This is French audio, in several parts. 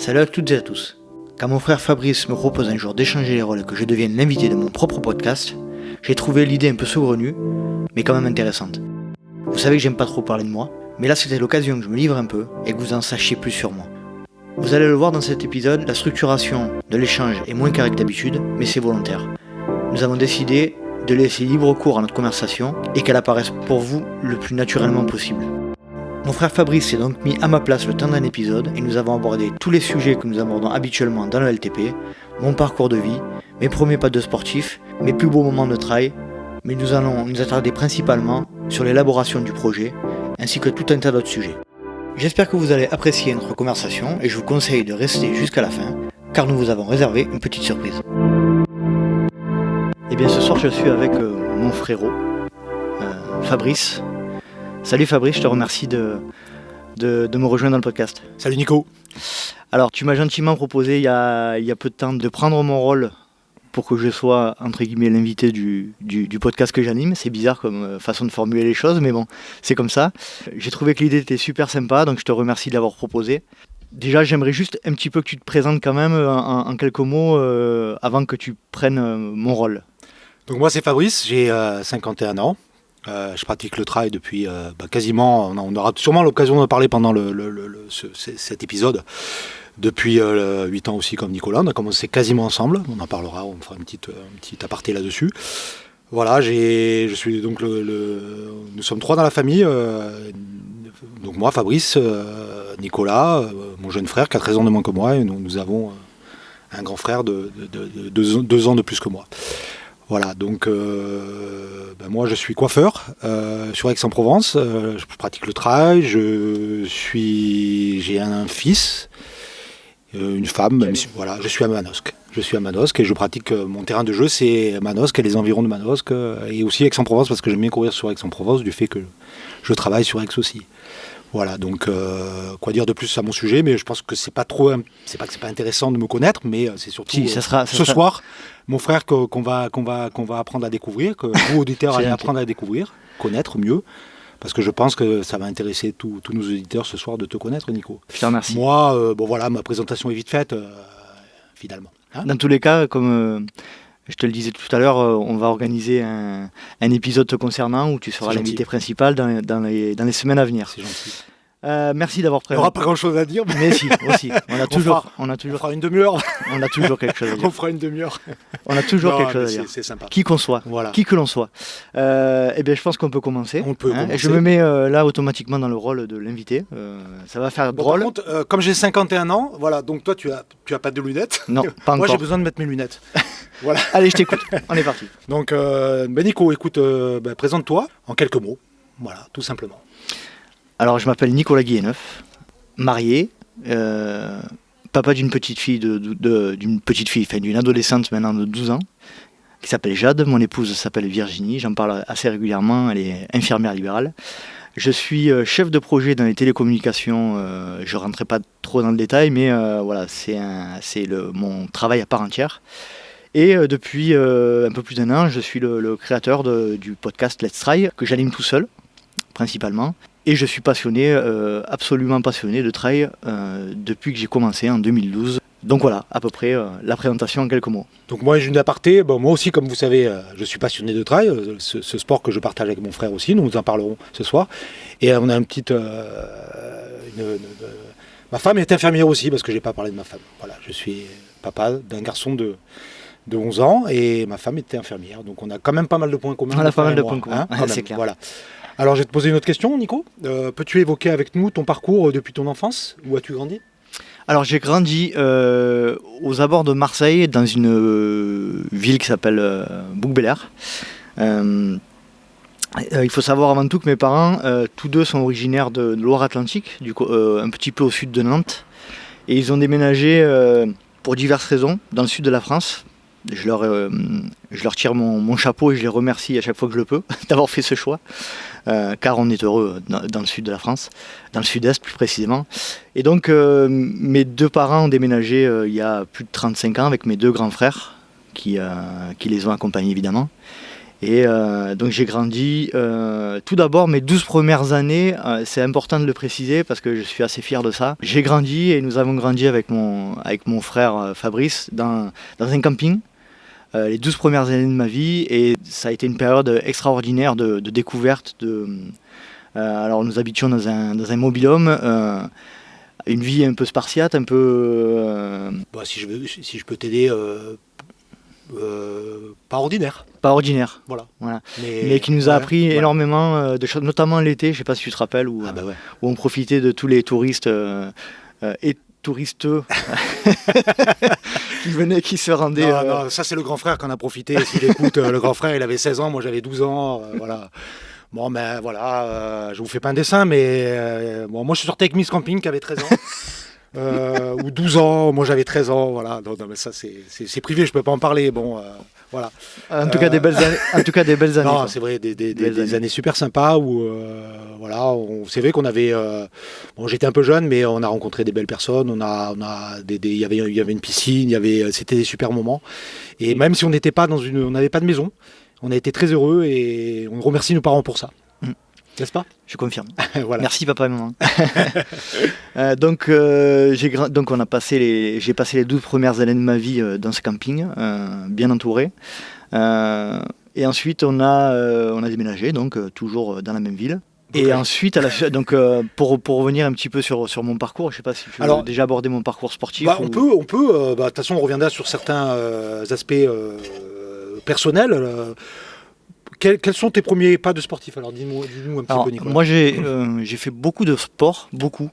Salut à toutes et à tous. Quand mon frère Fabrice me propose un jour d'échanger les rôles et que je devienne l'invité de mon propre podcast, j'ai trouvé l'idée un peu saugrenue, mais quand même intéressante. Vous savez que j'aime pas trop parler de moi, mais là c'était l'occasion que je me livre un peu et que vous en sachiez plus sur moi. Vous allez le voir dans cet épisode, la structuration de l'échange est moins carrée que d'habitude, mais c'est volontaire. Nous avons décidé de laisser libre cours à notre conversation et qu'elle apparaisse pour vous le plus naturellement possible. Mon frère Fabrice s'est donc mis à ma place le temps d'un épisode et nous avons abordé tous les sujets que nous abordons habituellement dans le LTP, mon parcours de vie, mes premiers pas de sportif, mes plus beaux moments de trail, mais nous allons nous attarder principalement sur l'élaboration du projet, ainsi que tout un tas d'autres sujets. J'espère que vous allez apprécier notre conversation et je vous conseille de rester jusqu'à la fin, car nous vous avons réservé une petite surprise. Et bien ce soir je suis avec mon frérot, Fabrice. Salut Fabrice, je te remercie de me rejoindre dans le podcast. Salut Nico. Alors tu m'as gentiment proposé il y a peu de temps de prendre mon rôle pour que je sois entre guillemets l'invité du podcast que j'anime. C'est bizarre comme façon de formuler les choses, mais bon, c'est comme ça. J'ai trouvé que l'idée était super sympa, donc je te remercie de l'avoir proposé. Déjà, j'aimerais juste un petit peu que tu te présentes quand même en quelques mots avant que tu prennes mon rôle. Donc moi c'est Fabrice, j'ai 51 ans. Je pratique le trail depuis quasiment, on aura sûrement l'occasion d'en parler pendant cet épisode, depuis 8 ans aussi comme Nicolas, on a commencé quasiment ensemble, on en parlera, on fera une petite aparté là-dessus. Voilà, nous sommes 3 dans la famille, donc moi Fabrice, Nicolas, mon jeune frère qui a 13 ans de moins que moi, et nous avons un grand frère de 2 ans de plus que moi. Voilà, donc moi je suis coiffeur sur Aix-en-Provence, je pratique le trail, j'ai un fils, une femme, même si, voilà, je suis à Manosque. Et je pratique, mon terrain de jeu c'est Manosque et les environs de Manosque, et aussi Aix-en-Provence parce que j'aime bien courir sur Aix-en-Provence du fait que je travaille sur Aix aussi. Voilà, donc quoi dire de plus à mon sujet, mais je pense que c'est pas que c'est pas intéressant de me connaître, mais c'est surtout ce soir, mon frère qu'on va apprendre à découvrir, que vous auditeurs allez apprendre à découvrir, connaître mieux, parce que je pense que ça va intéresser tous nos auditeurs ce soir de te connaître, Nico. Je te remercie. Moi, ma présentation est vite faite, finalement. Hein, dans tous les cas, comme je te le disais tout à l'heure, on va organiser un épisode te concernant où tu seras l'invité principal dans les semaines à venir. C'est gentil. Merci d'avoir présenté. Il n'y aura pas grand-chose à dire, mais si, aussi. On fera une demi-heure. On a toujours quelque chose à dire. On fera une demi-heure. On a toujours quelque chose à dire. C'est sympa. Qui qu'on soit, voilà. Qui que l'on soit. Eh bien, je pense qu'on peut commencer. On peut commencer. Je me mets là automatiquement dans le rôle de l'invité. Ça va faire drôle. Par contre, comme j'ai 51 ans, voilà, donc toi tu as pas de lunettes. Non, pas encore. Moi j'ai besoin de mettre mes lunettes. Voilà. Allez, je t'écoute. On est parti. Donc, Nico, écoute, présente-toi en quelques mots. Voilà, tout simplement. Alors, je m'appelle Nicolas Guilleneuf, marié, papa d'une petite fille, d'une adolescente maintenant de 12 ans, qui s'appelle Jade. Mon épouse s'appelle Virginie. J'en parle assez régulièrement. Elle est infirmière libérale. Je suis chef de projet dans les télécommunications. Je ne rentrerai pas trop dans le détail, mais voilà, c'est mon travail à part entière. Et depuis un peu plus d'1 an, je suis le créateur du podcast Let's Try, que j'anime tout seul, principalement. Et je suis passionné, absolument passionné de trail depuis que j'ai commencé en 2012. Donc voilà, à peu près la présentation en quelques mots. Donc moi, j'ai une aparté. Moi aussi, comme vous savez, je suis passionné de trail, ce sport que je partage avec mon frère aussi. Nous en parlerons ce soir. Et on a une petite... ma femme est infirmière aussi, parce que je n'ai pas parlé de ma femme. Voilà, je suis papa d'un garçon de 11 ans et ma femme était infirmière. Donc on a quand même pas mal de points communs. On a pas mal de points communs, c'est clair. Voilà. Alors je vais te poser une autre question, Nico. Peux-tu évoquer avec nous ton parcours depuis ton enfance? Où as-tu grandi? Alors j'ai grandi aux abords de Marseille, dans une ville qui s'appelle Bouc-Béliard. Il faut savoir avant tout que mes parents, tous deux sont originaires de Loire-Atlantique, un petit peu au sud de Nantes. Et ils ont déménagé pour diverses raisons dans le sud de la France. Je leur tire mon chapeau et je les remercie à chaque fois que je le peux d'avoir fait ce choix, car on est heureux dans le sud de la France, dans le sud-est plus précisément. Et donc mes 2 parents ont déménagé il y a plus de 35 ans avec mes 2 grands frères qui les ont accompagnés évidemment. Et donc j'ai grandi, tout d'abord mes 12 premières années, c'est important de le préciser parce que je suis assez fier de ça. J'ai grandi et nous avons grandi avec mon frère Fabrice dans un camping. Les 12 premières années de ma vie, et ça a été une période extraordinaire de découverte. Alors nous habitions dans un mobil-home, une vie un peu spartiate, un peu... Si je peux t'aider, pas ordinaire. Pas ordinaire. Voilà. Mais qui nous a appris énormément de choses, notamment l'été, je ne sais pas si tu te rappelles, où on profitait de tous les touristes et touristeux qui se rendaient... Non, ça c'est le grand frère qu'on a profité, s'il écoute. Le grand frère, il avait 16 ans, moi j'avais 12 ans, voilà. Bon, ben voilà, je vous fais pas un dessin, mais moi je suis sorti avec Miss Camping qui avait 13 ans. Ou 12 ans, moi j'avais 13 ans, voilà. Non, mais ça c'est privé, je peux pas en parler, bon, voilà. En tout cas, des belles années. Non, c'est vrai, des années super sympas où, voilà, c'est vrai qu'on avait, j'étais un peu jeune, mais on a rencontré des belles personnes, il y avait une piscine, c'était des super moments. Et même si on n'avait pas de maison, on a été très heureux et on remercie nos parents pour ça. N'est-ce pas ? Je confirme. Voilà. Merci papa et maman. Donc j'ai passé les 12 premières années de ma vie dans ce camping, bien entouré. Et ensuite on a déménagé, donc toujours dans la même ville. Et ensuite, pour revenir un petit peu sur mon parcours, je ne sais pas si tu veux déjà aborder mon parcours sportif. On peut. De toute façon, on reviendra sur certains aspects personnels. Quels sont tes premiers pas de sportif ? Alors dis-nous un petit peu, Nicolas. Moi j'ai fait beaucoup de sports, beaucoup,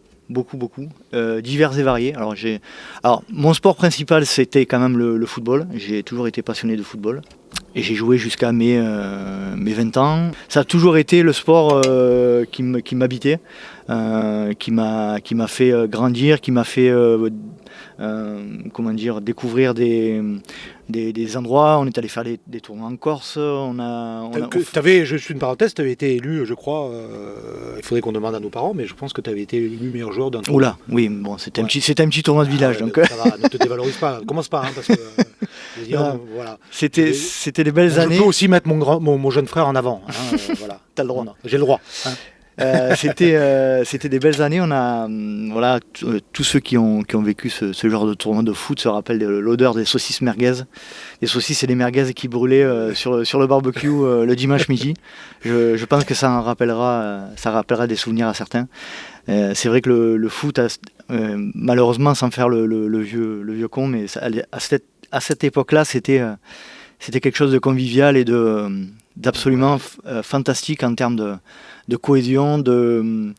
divers et variés. Alors mon sport principal c'était quand même le football. J'ai toujours été passionné de football et j'ai joué jusqu'à mes 20 ans. Ça a toujours été le sport qui m'habitait, qui m'a fait grandir, qui m'a fait découvrir des endroits. On est allé faire des tournois en Corse. Juste une parenthèse, tu avais été élu, je crois, il faudrait qu'on demande à nos parents, mais je pense que tu avais été élu meilleur joueur d'un tournoi. Oula, oui, bon, c'était un petit tournoi de village. Donc... Ça va, ne te dévalorise pas, commence pas, parce que... voilà. C'était des belles années. Je peux aussi mettre mon jeune frère en avant. Voilà. T'as le droit. J'ai le droit. C'était des belles années. On a, tous ceux qui ont vécu ce genre de tournoi de foot se rappellent de l'odeur des saucisses merguez. Les saucisses et les merguez qui brûlaient sur le barbecue le dimanche midi. Je pense que ça rappellera des souvenirs à certains. C'est vrai que le foot, malheureusement, sans faire le vieux con, mais à cette époque-là, c'était quelque chose de convivial et d'absolument fantastique en termes de cohésion, de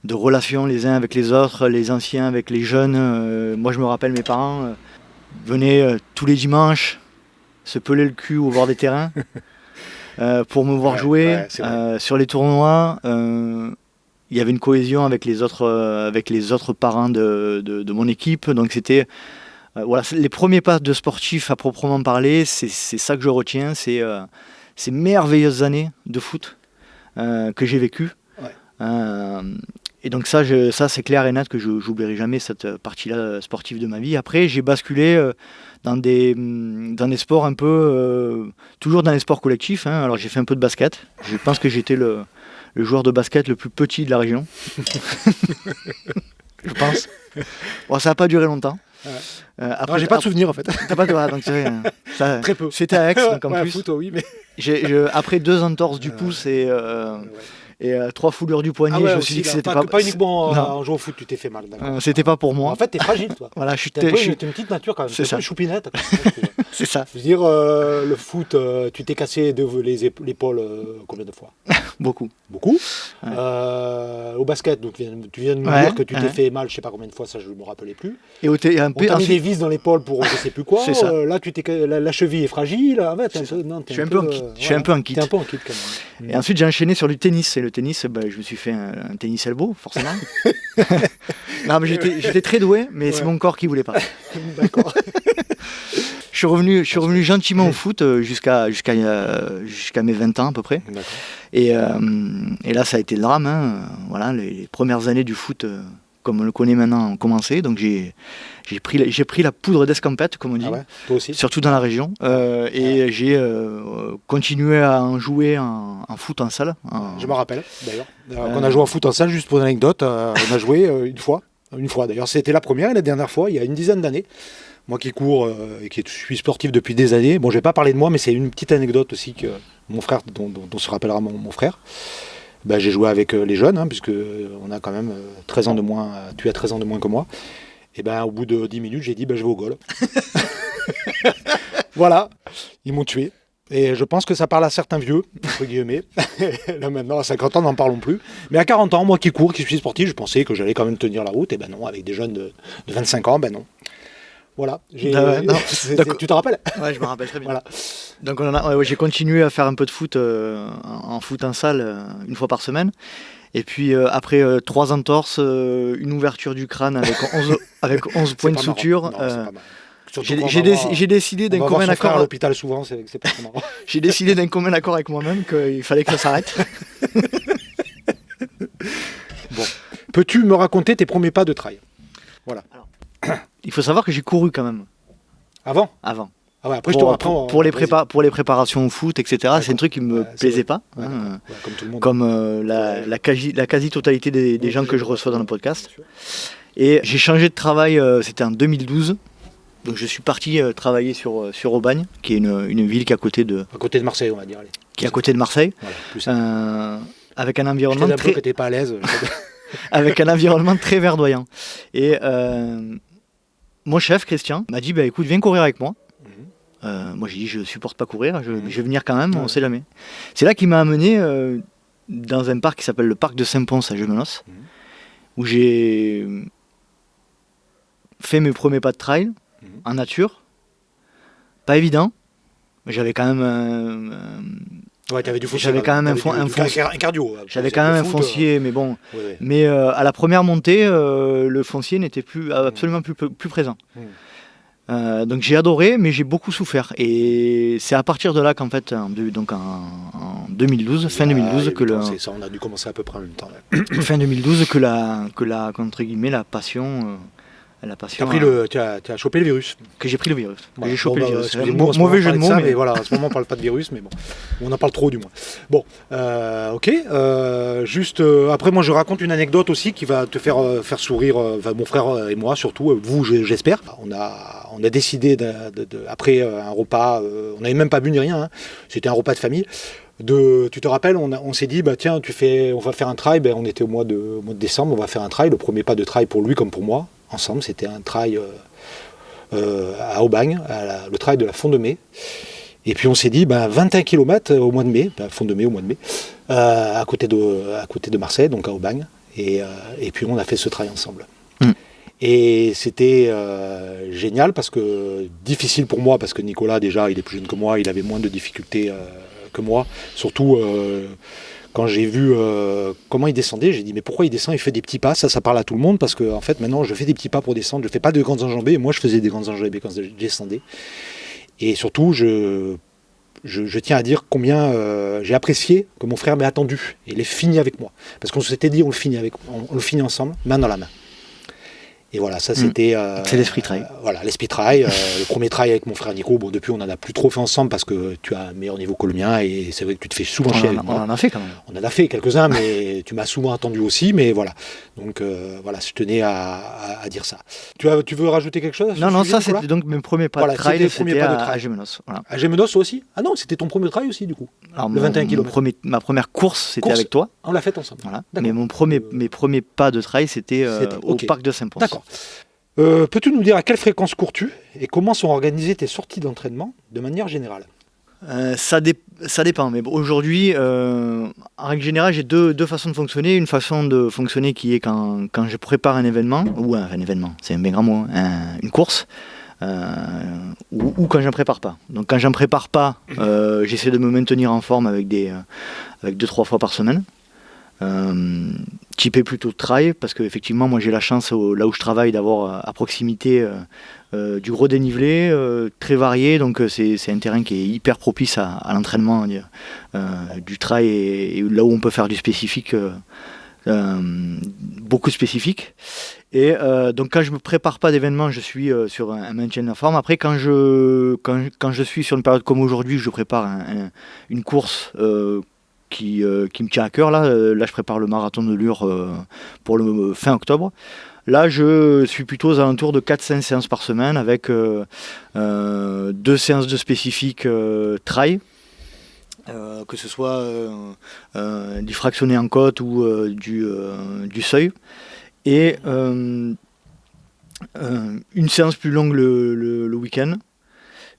relations les uns avec les autres, les anciens avec les jeunes. Moi, je me rappelle, mes parents venaient tous les dimanches se peler le cul au bord des terrains pour me voir jouer. Sur les tournois, il y avait une cohésion avec les autres parents de mon équipe. Donc c'était... les premiers pas de sportif à proprement parler, c'est ça que je retiens, c'est ces merveilleuses années de foot que j'ai vécues. Et donc ça c'est clair et net que je n'oublierai jamais cette partie-là sportive de ma vie. Après, j'ai basculé dans des sports un peu... toujours dans les sports collectifs. Alors j'ai fait un peu de basket. Je pense que j'étais le joueur de basket le plus petit de la région. Je pense. Bon, ça n'a pas duré longtemps. Après, j'ai pas de souvenir en fait. T'as pas de donc très peu. C'était à Aix, donc en plus. Foot, oui, mais... après 2 entorses du pouce et 3 foulures du poignet, je me suis dit que c'était pas uniquement en jouant au foot, tu t'es fait mal. C'était pas pour moi. En fait, t'es fragile, toi. Voilà, t'es une petite nature quand même. C'est ça. Un peu choupinette. C'est ça. Je veux dire, le foot, tu t'es cassé l'épaule combien de fois ? Beaucoup. Ouais. Au basket, donc tu viens de me dire que tu t'es fait mal, je sais pas combien de fois, ça je ne me rappelais plus. Et on t'a mis des vis dans l'épaule pour je sais plus quoi. C'est ça. Là, la cheville est fragile. Je suis un peu en kit. T'es un peu en kit quand même. Et ensuite, j'ai enchaîné sur du tennis. Et le tennis, je me suis fait un tennis elbow, forcément. Non, mais j'étais très doué, mais c'est mon corps qui voulait pas. D'accord. Je suis revenu gentiment au foot jusqu'à mes 20 ans à peu près. Et là, ça a été le drame. Voilà, les premières années du foot comme on le connaît maintenant, commencé. Donc j'ai pris la poudre d'escampette, comme on dit, toi aussi. surtout dans la région. Et j'ai continué à en jouer en foot en salle. Je me rappelle d'ailleurs. On a joué en foot en salle, juste pour l'anecdote. On a joué une fois d'ailleurs. C'était la première et la dernière fois, il y a une dizaine d'années. Moi qui cours et qui suis sportif depuis des années. Bon, je vais pas parler de moi, mais c'est une petite anecdote aussi que mon frère, dont se rappellera mon frère. J'ai joué avec les jeunes, puisque on a quand même 13 ans de moins. Tu as 13 ans de moins que moi. Et au bout de 10 minutes, j'ai dit je vais au goal. Voilà, ils m'ont tué. Et je pense que ça parle à certains vieux, entre guillemets. Là maintenant, à 50 ans, n'en parlons plus. Mais à 40 ans, moi qui cours, qui suis sportif, je pensais que j'allais quand même tenir la route. Et non, avec des jeunes de 25 ans, non. Voilà. Tu te rappelles? Ouais, je me rappelle très bien. Voilà. Donc j'ai continué à faire un peu de foot en foot en salle une fois par semaine. Et puis après 3 entorses, une ouverture du crâne avec 11 points de suture. J'ai décidé d'un commun accord à l'hôpital souvent, c'est pas très marrant. J'ai décidé d'un commun accord avec moi-même qu'il fallait que ça s'arrête. Bon. Peux-tu me raconter tes premiers pas de trail? Voilà. Alors, il faut savoir que j'ai couru quand même. Avant. Ah ouais, après, pour les préparations au foot, etc. C'est un truc qui me plaisait pas. Comme tout le monde. Comme la quasi-totalité des gens que je reçois dans le podcast. Et j'ai changé de travail, c'était en 2012. Donc je suis parti travailler sur Aubagne, qui est une ville qui est à côté de Marseille, on va dire. Allez. Qui est à côté de Marseille. Voilà, avec un environnement très... que t'es pas à l'aise. avec un environnement très verdoyant. Et mon chef, Christian, m'a dit écoute, viens courir avec moi. Moi j'ai dit je supporte pas courir, je vais venir quand même, on sait jamais. C'est là qu'il m'a amené dans un parc qui s'appelle le parc de Saint-Pons à Gemenos, où j'ai fait mes premiers pas de trail en nature. Pas évident, mais j'avais quand même t'avais du foncier. J'avais quand même un cardio. J'avais quand même un foncier, mais bon. Ouais. Mais à la première montée, le foncier n'était absolument plus présent. Donc j'ai adoré, mais j'ai beaucoup souffert. Et c'est à partir de là qu'en fait, en 2012, fin 2012, que c'est ça, on a dû commencer à peu près en même temps. Fin 2012, que la entre guillemets la passion. Tu as chopé le virus. Que j'ai pris le virus. J'ai chopé le virus. Mauvais jeu de mots, mais voilà, en ce moment on parle pas de virus, mais bon, on en parle trop du moins. Bon, ok. Juste après, moi je raconte une anecdote aussi qui va te faire sourire, mon frère et moi surtout, vous j'espère. On a décidé après un repas, on n'avait même pas bu ni rien. C'était un repas de famille. Tu te rappelles, on s'est dit tiens, on va faire un trail. On était au mois de décembre, on va faire un trail. Le premier pas de trail pour lui comme pour moi. Ensemble, c'était un trail à Aubagne, le trail de la Font de Mai. Et puis on s'est dit 21 km au mois de mai, Font de Mai au mois de mai, à côté de Marseille, donc à Aubagne. Et puis on a fait ce trail ensemble. Et c'était génial difficile pour moi, parce que Nicolas déjà, il est plus jeune que moi, il avait moins de difficultés que moi. Surtout quand j'ai vu comment il descendait, j'ai dit mais pourquoi il descend, il fait des petits pas, ça parle à tout le monde, parce que en fait maintenant je fais des petits pas pour descendre, je fais pas de grandes enjambées, moi je faisais des grandes enjambées quand je descendais. Et surtout je tiens à dire combien j'ai apprécié que mon frère m'ait attendu et il est fini avec moi, parce qu'on s'était dit on le finit ensemble, main dans la main. Et voilà, ça c'était... c'est l'esprit trail. Voilà, l'esprit trail. Le premier trail avec mon frère Nico, depuis on n'en a plus trop fait ensemble parce que tu as un meilleur niveau que le mien et c'est vrai que tu te fais souvent chier avec moi. On en a fait quand même. On en a fait quelques-uns, mais tu m'as souvent attendu aussi, mais voilà. Donc voilà, je tenais à dire ça. Tu veux rajouter quelque chose? Non, ça c'était donc mes premiers pas de trail, c'était à Gemenos. Voilà. À Gemenos aussi? Ah non, c'était ton premier trail aussi du coup. Alors, le 21 km. Ma première course, c'était avec toi. On l'a faite ensemble. Voilà. Mais mes premiers pas de trail, c'était au parc de Saint-Pons. D'accord. Peux-tu nous dire à quelle fréquence cours-tu et comment sont organisées tes sorties d'entraînement de manière générale? Ça dépend, mais aujourd'hui, en règle générale, j'ai deux façons de fonctionner. Une façon de fonctionner qui est quand je prépare un événement, ou un événement, c'est un bien grand mot, une course, ou quand j'en prépare pas. Donc quand j'en prépare pas, j'essaie de me maintenir en forme avec 2-3 fois par semaine. Typé plutôt trail, parce que effectivement moi j'ai la chance là où je travaille d'avoir à proximité du gros dénivelé très varié, donc c'est un terrain qui est hyper propice à l'entraînement du trail, et là où on peut faire du spécifique beaucoup spécifiques. Et donc quand je ne me prépare pas d'événement, je suis sur un maintien de la forme. Après, quand je suis sur une période comme aujourd'hui, je prépare une course qui me tient à cœur. Là, je prépare le marathon de Lure pour le fin octobre. Là, je suis plutôt aux alentours de 4-5 séances par semaine avec 2 séances de spécifiques trail. Que ce soit du fractionné en côte ou du seuil. Et une séance plus longue le week-end,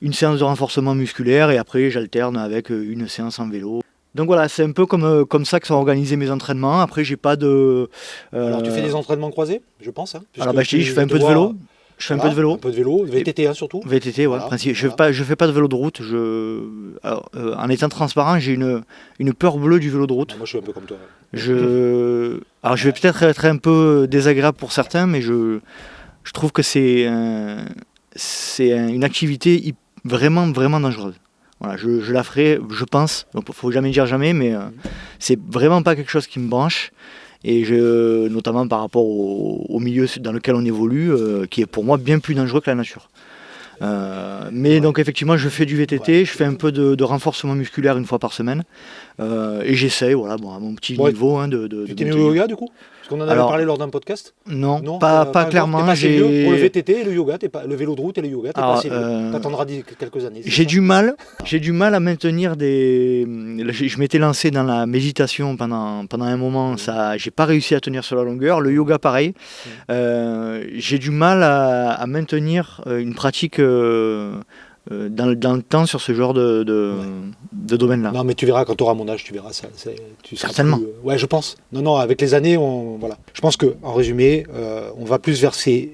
une séance de renforcement musculaire et après j'alterne avec une séance en vélo. Donc voilà, c'est un peu comme ça que sont organisés mes entraînements. Après, j'ai pas de... Alors tu fais des entraînements croisés, je pense. Alors je te dis, je fais un peu de vélo. Je fais un peu de vélo. Un peu de vélo, VTT hein, surtout. VTT, ouais. Voilà. Je fais pas de vélo de route. En étant transparent, j'ai une peur bleue du vélo de route. Moi, je suis un peu comme toi. Alors, je vais peut-être être un peu désagréable pour certains, mais je trouve que c'est une activité vraiment, vraiment dangereuse. Voilà, je la ferai, je pense. Donc, faut jamais dire jamais, mais c'est vraiment pas quelque chose qui me branche. Et notamment par rapport au milieu dans lequel on évolue, qui est pour moi bien plus dangereux que la nature. Mais donc effectivement, je fais du VTT, je fais un peu de renforcement musculaire une fois par semaine, et j'essaye, voilà, à mon petit niveau. Tu t'es mis au yoga du coup? Parce qu'on en avait parlé lors d'un podcast. Non, pas clairement. Pour le VTT et le yoga, le vélo de route et le yoga, t'es pas assez vieux. T'attendras quelques années. J'ai du mal à maintenir des... Je m'étais lancé dans la méditation pendant un moment, j'ai pas réussi à tenir sur la longueur. Le yoga pareil. J'ai du mal à maintenir une pratique dans le temps sur ce genre de domaine-là. Non, mais tu verras quand tu auras mon âge, tu verras ça. Certainement. Ouais, je pense. Non, avec les années, voilà. Je pense qu'en résumé, on va plus vers ces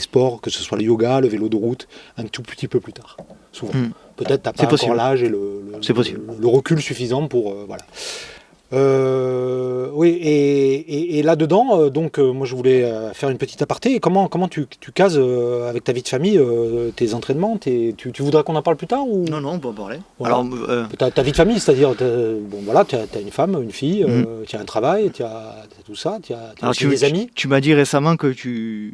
sports, que ce soit le yoga, le vélo de route, un tout petit peu plus tard. Souvent. Peut-être tu n'as pas encore l'âge et le recul suffisant pour... voilà. Oui, et là-dedans, donc moi je voulais faire une petite aparté. Comment tu cases avec ta vie de famille tes entraînements tu voudrais qu'on en parle plus tard ou... Non, on peut en parler. Voilà. Alors, ta vie de famille, c'est-à-dire, tu as une femme, une fille, tu as un travail, tu as tout ça, tu as aussi des amis. Tu m'as dit récemment que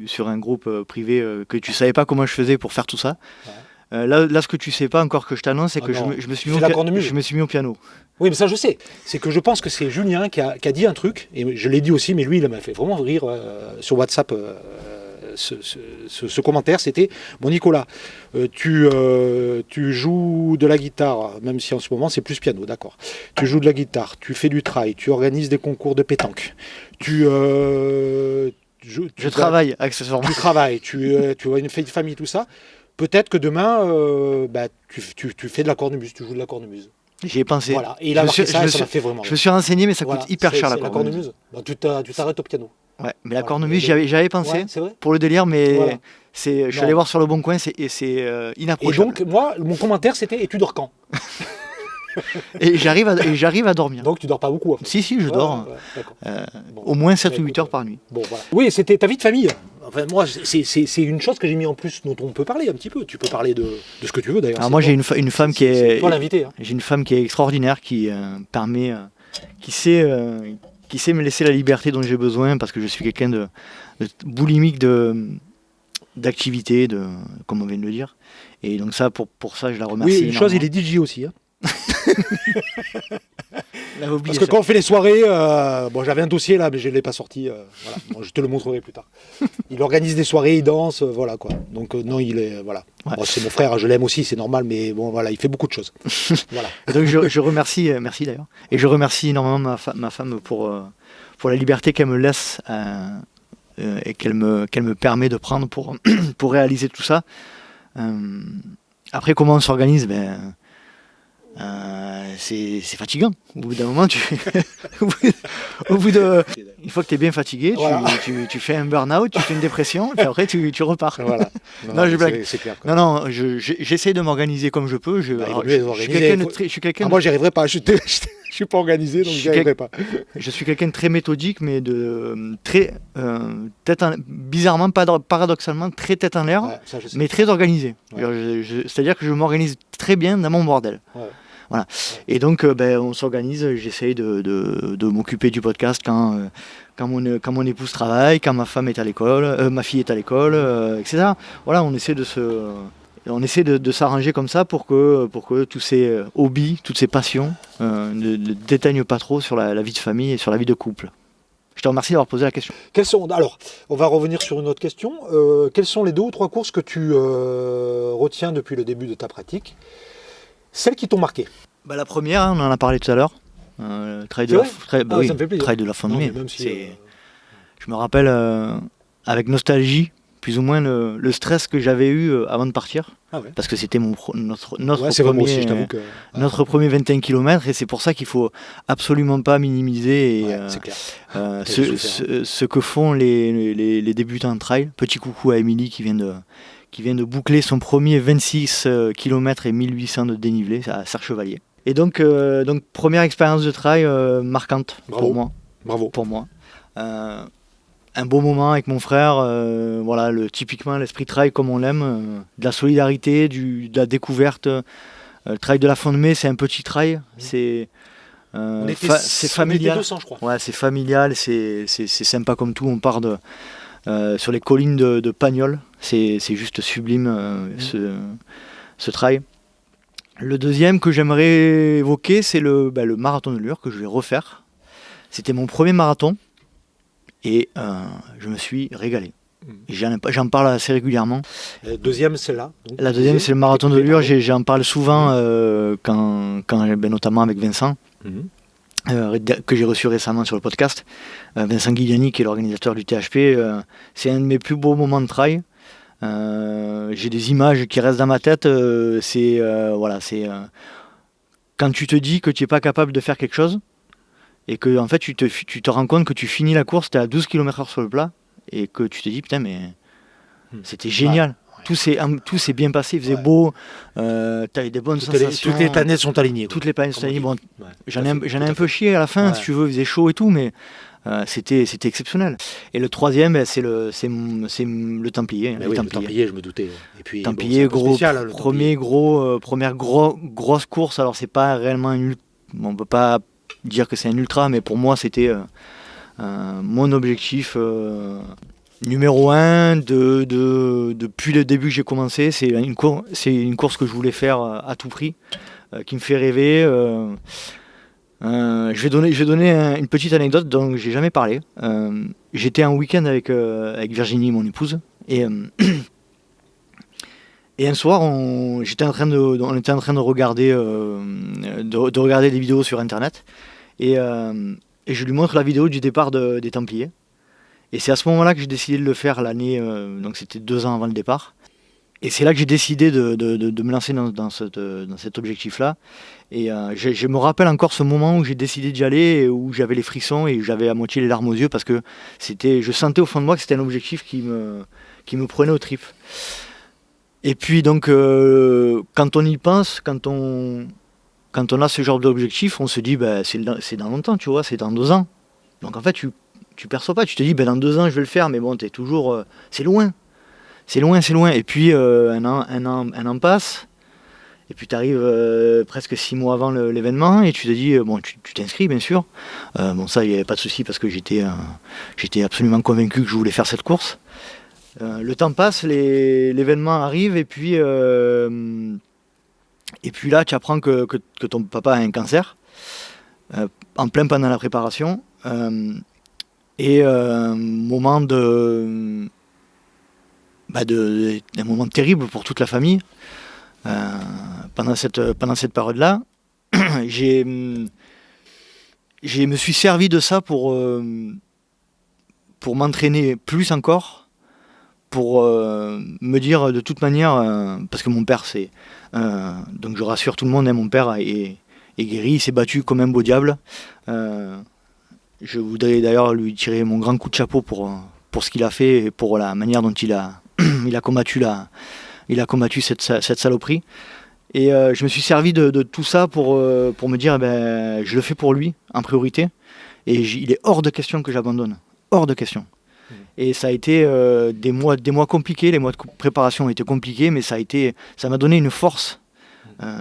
sur un groupe privé, que tu savais pas comment je faisais pour faire tout ça. Ouais. Là, ce que tu sais pas encore que je t'annonce, c'est que je me suis mis au piano. Oui, mais ça je sais. C'est que je pense que c'est Julien qui a dit un truc, et je l'ai dit aussi, mais lui il m'a fait vraiment rire sur WhatsApp. Ce commentaire, c'était bon Nicolas, tu joues de la guitare, même si en ce moment c'est plus piano, d'accord. Tu joues de la guitare, tu fais du trail, tu organises des concours de pétanque, je travaille accessoirement. Tu travailles, tu as une famille, tout ça. Peut-être que demain, tu fais de la cornemuse, tu joues de la cornemuse. J'y ai pensé. Voilà. Et il a marqué ça, et ça m'a fait vraiment. Je me suis renseigné, mais ça coûte hyper cher la cornemuse. Bah, tu t'arrêtes au piano. Ouais, mais la cornemuse, j'avais pensé pour le délire, mais je suis allé voir sur le bon coin, c'est inapprochable. Et donc, moi, mon commentaire, c'était « Et tu dors quand ?» Et j'arrive à dormir. Donc tu dors pas beaucoup en fait. Si, je dors. Au moins 7 ou 8 heures par nuit. Bon, voilà. Oui, c'était ta vie de famille. Enfin, moi, c'est une chose que j'ai mis en plus dont on peut parler un petit peu. Tu peux parler de ce que tu veux d'ailleurs. Alors moi, j'ai une femme qui est... toi l'invité. Hein. J'ai une femme qui est extraordinaire, qui permet... qui sait me laisser la liberté dont j'ai besoin, parce que je suis quelqu'un de boulimique d'activité, comme on vient de le dire. Et donc ça, pour ça, je la remercie. Oui, une chose, il est DJ aussi. Hein. Parce que ça. quand on fait les soirées, j'avais un dossier là, mais je ne l'ai pas sorti. Voilà. Bon, je te le montrerai plus tard. Il organise des soirées, il danse, voilà quoi. Donc non, il est voilà. Ouais. Bon, c'est mon frère, je l'aime aussi, c'est normal, mais bon voilà, il fait beaucoup de choses. Voilà. Et donc je remercie, merci d'ailleurs, et je remercie énormément ma femme pour la liberté qu'elle me laisse et qu'elle me permet de prendre pour réaliser tout ça. Après, comment on s'organise, c'est fatigant. Au bout d'un moment, une fois que tu es bien fatigué, voilà. tu fais un burn-out, tu fais une dépression, et après tu repars. Voilà. Non, je blague. C'est clair, non, j'essaie de m'organiser comme je peux. Je suis quelqu'un moi, j'y arriverai pas. Je suis pas organisé, donc j'y arriverai pas. Je suis quelqu'un de très méthodique, mais bizarrement, paradoxalement, très tête en l'air, mais très organisé. Ouais. C'est-à-dire que je m'organise très bien dans mon bordel. Ouais. Voilà. Et donc, on s'organise. J'essaye de m'occuper du podcast quand mon épouse travaille, quand ma femme est à l'école, ma fille est à l'école, etc. Voilà, on essaie de s'arranger comme ça pour que tous ces hobbies, toutes ces passions ne déteignent pas trop sur la vie de famille et sur la vie de couple. Je te remercie d'avoir posé la question. Alors, on va revenir sur une autre question. Quelles sont les 2 ou 3 courses que tu retiens depuis le début de ta pratique? Celles qui t'ont marqué? La première, on en a parlé tout à l'heure. Trail de la fin de mai. Je me rappelle avec nostalgie, plus ou moins, le stress que j'avais eu avant de partir. Ah ouais. Parce que c'était notre premier 21 km et c'est pour ça qu'il faut absolument pas minimiser c'est clair. Ce que font les débutants de trail. Petit coucou à Émilie qui vient de boucler son premier 26 km et 1800 de dénivelé à Serre-Chevalier. Et donc première expérience de trail marquante. Bravo. Pour moi. Bravo. Pour moi. Un beau moment avec mon frère, typiquement l'esprit trail comme on l'aime, de la solidarité, de la découverte. Le trail de la fin de mai, c'est un petit trail, c'est familial. 200, je crois. Ouais, c'est familial, c'est sympa comme tout. On part sur les collines de Pagnol, c'est juste sublime ce trail. Le deuxième que j'aimerais évoquer, c'est le marathon de Lure que je vais refaire. C'était mon premier marathon. Et je me suis régalé. Et j'en parle assez régulièrement. La deuxième, c'est là. La deuxième, c'est le marathon de Lure. J'en parle souvent, notamment avec Vincent, que j'ai reçu récemment sur le podcast. Vincent Guiliani, qui est l'organisateur du THP. C'est un de mes plus beaux moments de trail. J'ai des images qui restent dans ma tête. Quand tu te dis que tu n'es pas capable de faire quelque chose, et que en fait tu te rends compte que tu finis la course, tu es à 12 km/h sur le plat, et que tu te dis putain mais c'était génial. Ouais. Tout s'est bien passé, il faisait beau, tu as des bonnes sensations. Toutes les planètes sont alignées. Toutes les planètes sont alignées. Bon, j'en ai un peu chié à la fin, si tu veux, il faisait chaud et tout, mais c'était exceptionnel. Et le troisième, c'est le Templier. Le Templier, je me doutais. Et puis, Templier, première grosse course. Alors c'est pas réellement on peut pas dire que c'est un ultra, mais pour moi c'était mon objectif numéro 1 depuis le début que j'ai commencé. C'est une course que je voulais faire à tout prix, qui me fait rêver. Je vais donner une petite anecdote dont j'ai jamais parlé. J'étais un week-end avec Virginie, mon épouse, et un soir, on était en train de regarder des vidéos sur internet, et je lui montre la vidéo du départ des Templiers. Et c'est à ce moment-là que j'ai décidé de le faire l'année, donc c'était 2 ans avant le départ. Et c'est là que j'ai décidé de me lancer dans cet objectif-là. Et je me rappelle encore ce moment où j'ai décidé d'y aller, où j'avais les frissons et j'avais à moitié les larmes aux yeux, parce que je sentais au fond de moi que c'était un objectif qui me prenait aux tripes. Et puis donc, quand on y pense, quand on a ce genre d'objectif, on se dit c'est dans longtemps, tu vois, c'est dans 2 ans. Donc en fait, tu perçois pas, tu te dis dans 2 ans je vais le faire, mais bon, t'es toujours, c'est loin. C'est loin. Et puis un an passe, et puis tu arrives presque 6 mois avant l'événement, et tu te dis, tu t'inscris bien sûr. Ça, il n'y avait pas de souci, parce que j'étais absolument convaincu que je voulais faire cette course. Le temps passe, l'événement arrive, et puis là, tu apprends que ton papa a un cancer, en plein pendant la préparation, et moment un moment terrible pour toute la famille. Pendant cette période-là, je me suis servi de ça pour m'entraîner plus encore, pour me dire de toute manière, parce que mon père donc je rassure tout le monde, mon père est guéri, il s'est battu comme un beau diable. Je voudrais d'ailleurs lui tirer mon grand coup de chapeau pour ce qu'il a fait et pour la manière dont il a combattu cette saloperie. Et je me suis servi de tout ça pour me dire je le fais pour lui en priorité, et il est hors de question que j'abandonne, hors de question. Et ça a été des mois compliqués, les mois de préparation ont été compliqués, mais ça m'a donné une force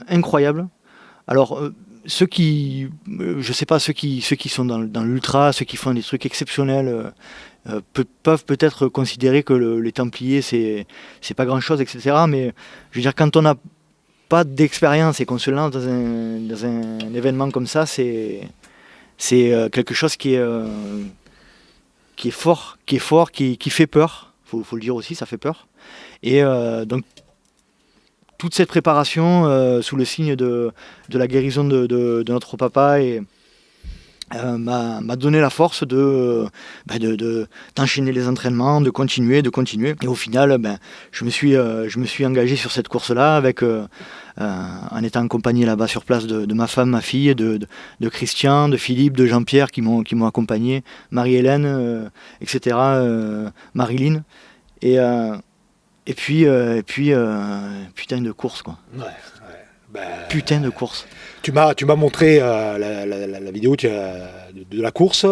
incroyable Alors, je sais pas, ceux qui sont dans l'ultra, ceux qui font des trucs exceptionnels, peuvent peut-être considérer que les Templiers, c'est pas grand-chose, etc. Mais je veux dire, quand on n'a pas d'expérience et qu'on se lance dans un événement comme ça, c'est quelque chose qui est fort, qui fait peur. Faut le dire aussi, ça fait peur. Et donc, toute cette préparation sous le signe de la guérison de notre papa m'a donné la force d'enchaîner les entraînements, de continuer. Et au final, je me suis engagé sur cette course-là en étant accompagné là-bas sur place de ma femme, ma fille, de Christian, de Philippe, de Jean-Pierre qui m'ont accompagné, Marie-Hélène, etc., Marilyn. Et puis, putain de course, quoi. Ouais. Putain de course. Tu m'as montré la vidéo de la course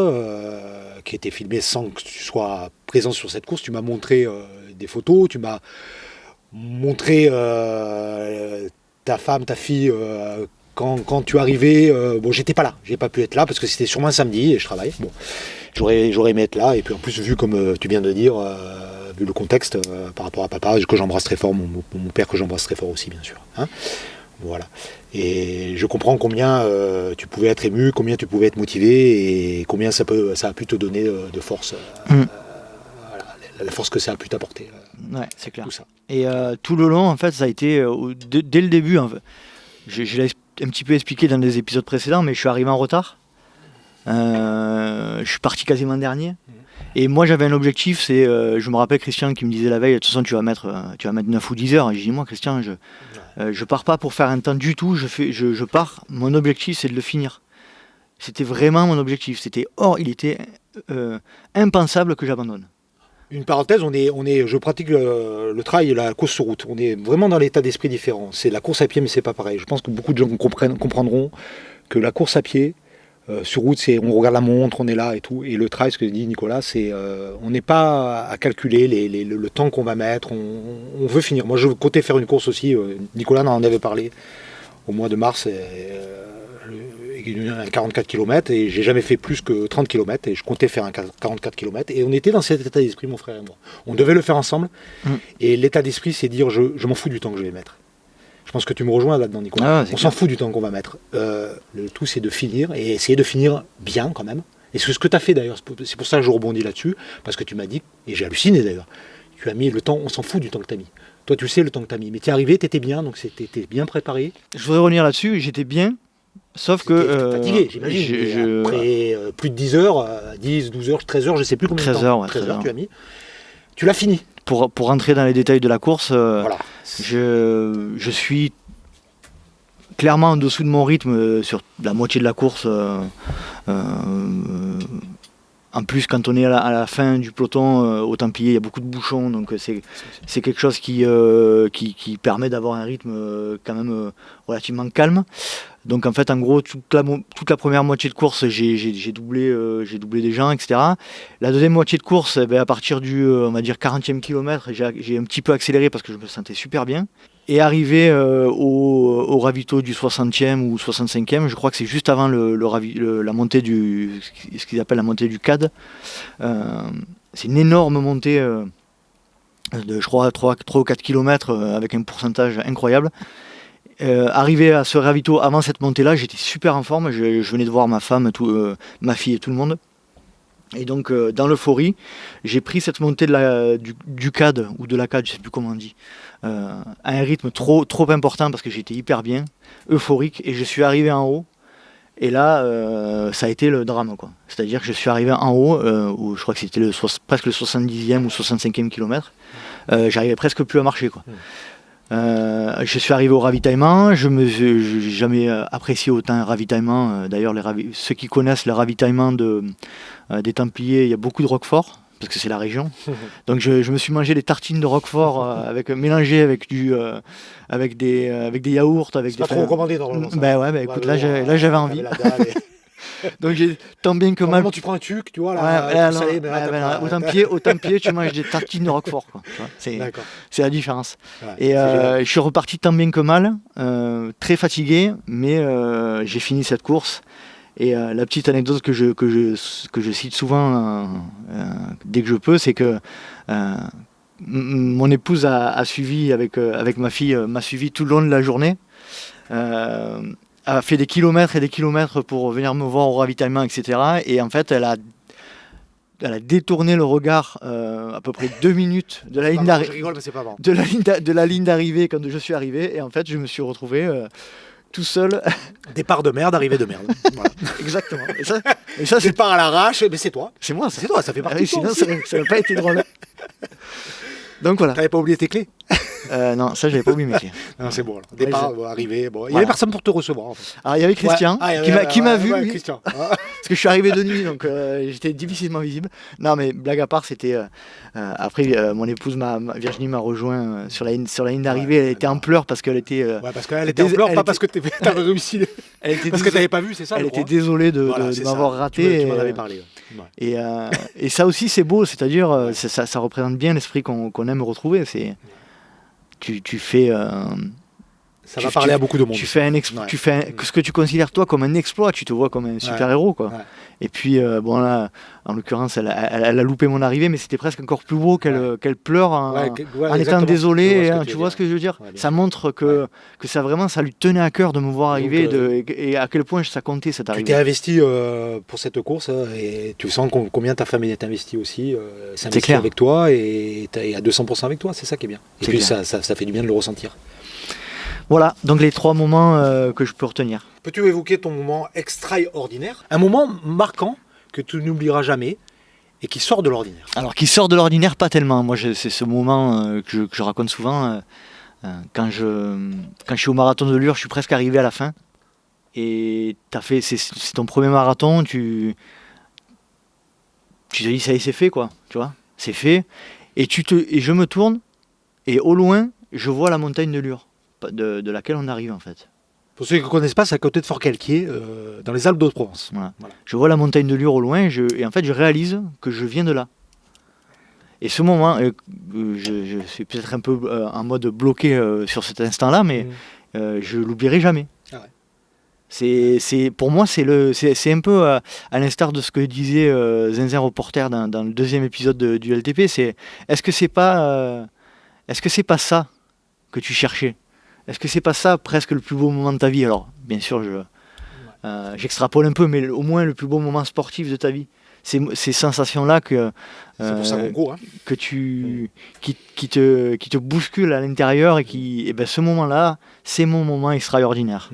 qui était filmée sans que tu sois présent sur cette course. Tu m'as montré des photos, tu m'as montré ta femme, ta fille, quand tu arrivais. Bon, j'étais pas là, j'ai pas pu être là parce que c'était sûrement un samedi et je travaille. Bon, j'aurais aimé être là et puis en plus, vu comme tu viens de dire, vu le contexte par rapport à papa, que j'embrasse très fort, mon père que j'embrasse très fort aussi, bien sûr. Hein, voilà. Et je comprends combien tu pouvais être ému, combien tu pouvais être motivé et combien ça a pu te donner de force. Voilà, la force que ça a pu t'apporter. Ouais, c'est clair. Tout ça. Et tout le long, en fait, ça a été dès le début. En fait, je l'ai un petit peu expliqué dans des épisodes précédents, mais je suis arrivé en retard. Je suis parti quasiment dernier. Et moi, j'avais un objectif, je me rappelle Christian qui me disait la veille, de toute façon, tu vas mettre 9 ou 10 heures. Et je dis, moi, Christian, je pars pas pour faire un temps du tout, je pars, mon objectif, c'est de le finir. C'était vraiment mon objectif. Il était impensable que j'abandonne. Une parenthèse, je pratique le trail et la course sur route. On est vraiment dans l'état d'esprit différent. C'est la course à pied, mais c'est pas pareil. Je pense que beaucoup de gens comprendront que la course à pied, sur route, on regarde la montre, on est là et tout. Et le trail, ce que dit Nicolas, on n'est pas à calculer le temps qu'on va mettre. On veut finir. Moi, je comptais faire une course aussi. Nicolas en avait parlé au mois de mars. 44 km et j'ai jamais fait plus que 30 km et je comptais faire un 44 km et on était dans cet état d'esprit, mon frère et moi. On devait le faire ensemble et l'état d'esprit, c'est dire je m'en fous du temps que je vais mettre. Je pense que tu me rejoins là-dedans, Nicolas. On s'en fout du temps qu'on va mettre. Le tout, c'est de finir et essayer de finir bien quand même. Et c'est ce que tu as fait d'ailleurs. C'est pour ça que je rebondis là-dessus parce que tu m'as dit, et j'ai halluciné d'ailleurs, tu as mis le temps, on s'en fout du temps que tu as mis. Toi, tu sais le temps que tu as mis. Mais tu es arrivé, tu étais bien, donc t'étais bien préparé. Je voudrais revenir là-dessus, j'étais bien. Sauf que. Fatigué, j'imagine. Après plus de 10 heures, 10, 12 heures, 13 heures, je ne sais plus combien de temps. 13 heures, ouais, 13 heures, tu as mis. Tu l'as fini. Pour rentrer dans les détails de la course, voilà. Je suis clairement en dessous de mon rythme sur la moitié de la course. En plus, quand on est à la fin du peloton, au Templier, il y a beaucoup de bouchons, donc c'est quelque chose qui permet d'avoir un rythme quand même relativement calme. Donc en fait, en gros, toute la première moitié de course, j'ai doublé des gens, etc. La deuxième moitié de course, à partir du, on va dire, 40e kilomètre, j'ai un petit peu accéléré parce que je me sentais super bien. Et arrivé au ravito du 60e ou 65e, je crois que c'est juste avant la montée ce qu'ils appellent la montée du CAD. C'est une énorme montée de, je crois, 3 ou 4 km avec un pourcentage incroyable. Arrivé à ce ravito avant cette montée-là, j'étais super en forme. Je venais de voir ma femme, ma fille et tout le monde. Et donc, dans l'euphorie, j'ai pris cette montée du CAD, ou de la CAD, je ne sais plus comment on dit, à un rythme trop important parce que j'étais hyper bien, euphorique, et je suis arrivé en haut. Et là, ça a été le drame, quoi. C'est-à-dire que je suis arrivé en haut, où je crois que c'était presque le 70e ou 65e kilomètre. J'arrivais presque plus à marcher, quoi. Je suis arrivé au ravitaillement, je n'ai jamais apprécié autant un ravitaillement. D'ailleurs, ceux qui connaissent le ravitaillement des Templiers, il y a beaucoup de roquefort, parce que c'est la région. Donc je me suis mangé des tartines de roquefort mélangées avec des yaourts. C'est pas trop recommandé normalement. Écoute, là j'avais envie. Donc j'ai tant bien que mal. Normalement, tu prends un tuc, tu vois, Ouais, là, là, tout non, salé, mais là, ouais, t'as ben pas- là, autant pied, tu manges des tartines de Roquefort, quoi. Tu vois, D'accord. c'est la différence. Ouais, Et c'est génial. je suis reparti tant bien que mal, très fatigué, mais j'ai fini cette course. Et la petite anecdote que je cite souvent dès que je peux, c'est que mon épouse a suivi avec ma fille, m'a suivi tout le long de la journée, a fait des kilomètres et des kilomètres pour venir me voir au ravitaillement, etc. Et en fait, elle a détourné le regard à peu près 2 minutes de la C'est ligne pas marrant, d'arrivée. je rigole, mais c'est pas marrant. De la ligne d'arrivée quand je suis arrivé, et en fait je me suis retrouvé tout seul. Départ de merde, arrivée de merde. Voilà. Exactement. Et ça c'est Départ à l'arrache, mais c'est toi. moi ça. C'est toi, ça fait Ah partie oui, de toi sinon aussi. ça n'a pas été drôle. Donc voilà. T'avais pas oublié tes clés? Non, ça j'avais pas oublié mes clés. Non, c'est bon. Alors. Ouais, Départ, bon, arrivée. Bon. Il y Voilà. avait personne pour te recevoir. En fait. Alors il y avait Christian qui m'a vu, ouais, lui, Christian. parce que je suis arrivé de nuit, donc j'étais difficilement visible. Non, mais blague à part, c'était après mon épouse Virginie m'a rejoint sur la ligne d'arrivée. Elle était en pleurs parce qu'elle était Ouais, parce qu'elle était en pleurs, pas parce que t'avais réussi. elle était Parce que t'avais pas vu, c'est ça. elle je était crois. désolée de Voilà, c'est m'avoir ça. raté. Tu m'en avais parlé. Ouais. Et ça aussi c'est beau, c'est-à-dire ça représente bien l'esprit qu'on aime retrouver. C'est tu fais Ça va parler à beaucoup de monde. tu fais un Ouais. tu fais ce que tu considères toi comme un exploit, tu te vois comme un super héros, quoi. Ouais. Et puis bon là, en l'occurrence, elle a loupé mon arrivée, mais c'était presque encore plus beau qu'elle pleure en étant exactement. désolée. Je Tu vois vois ce que je veux dire? Ouais, bien Ça sûr. montre que ça vraiment ça lui tenait à cœur de me voir Donc, arriver et à quel point ça comptait cette Tu arrivée. t'es investi pour cette course et tu sens combien ta famille est investie aussi. S'investit clair. avec toi et est à 200% avec toi, c'est ça qui est bien. Et C'est puis clair. ça fait du bien de le ressentir. Voilà, donc les 3 moments que je peux retenir. Peux-tu évoquer ton moment extraordinaire? Un moment marquant que tu n'oublieras jamais et qui sort de l'ordinaire. Alors, qui sort de l'ordinaire, pas tellement. Moi, c'est ce moment que je raconte souvent. Quand je suis au marathon de Lure, je suis presque arrivé à la fin. Et c'est ton premier marathon, tu te dis, ça y est, c'est fait, quoi. Tu vois, c'est fait. Et je me tourne, et au loin, je vois la montagne de Lure, de laquelle on arrive, en fait. Pour ceux qui ne connaissent pas, c'est à côté de Fort-Calquier, dans les Alpes d'Haute-Provence. Voilà. Voilà. Je vois la montagne de Lure au loin, et en fait, je réalise que je viens de là. Et ce moment, je suis peut-être un peu en mode bloqué sur cet instant-là, mais je l'oublierai jamais. Ah ouais. Pour moi, c'est un peu à l'instar de ce que disait Zinzin Reporter dans le 2e épisode du LTP. Est-ce que c'est pas ça que tu cherchais? Est-ce que c'est pas ça presque le plus beau moment de ta vie? Alors, bien sûr, j'extrapole un peu, mais au moins le plus beau moment sportif de ta vie. Ces sensations-là C'est pour ça qu'on court. Hein. qui te bousculent à l'intérieur et ben ce moment-là, c'est mon moment extraordinaire.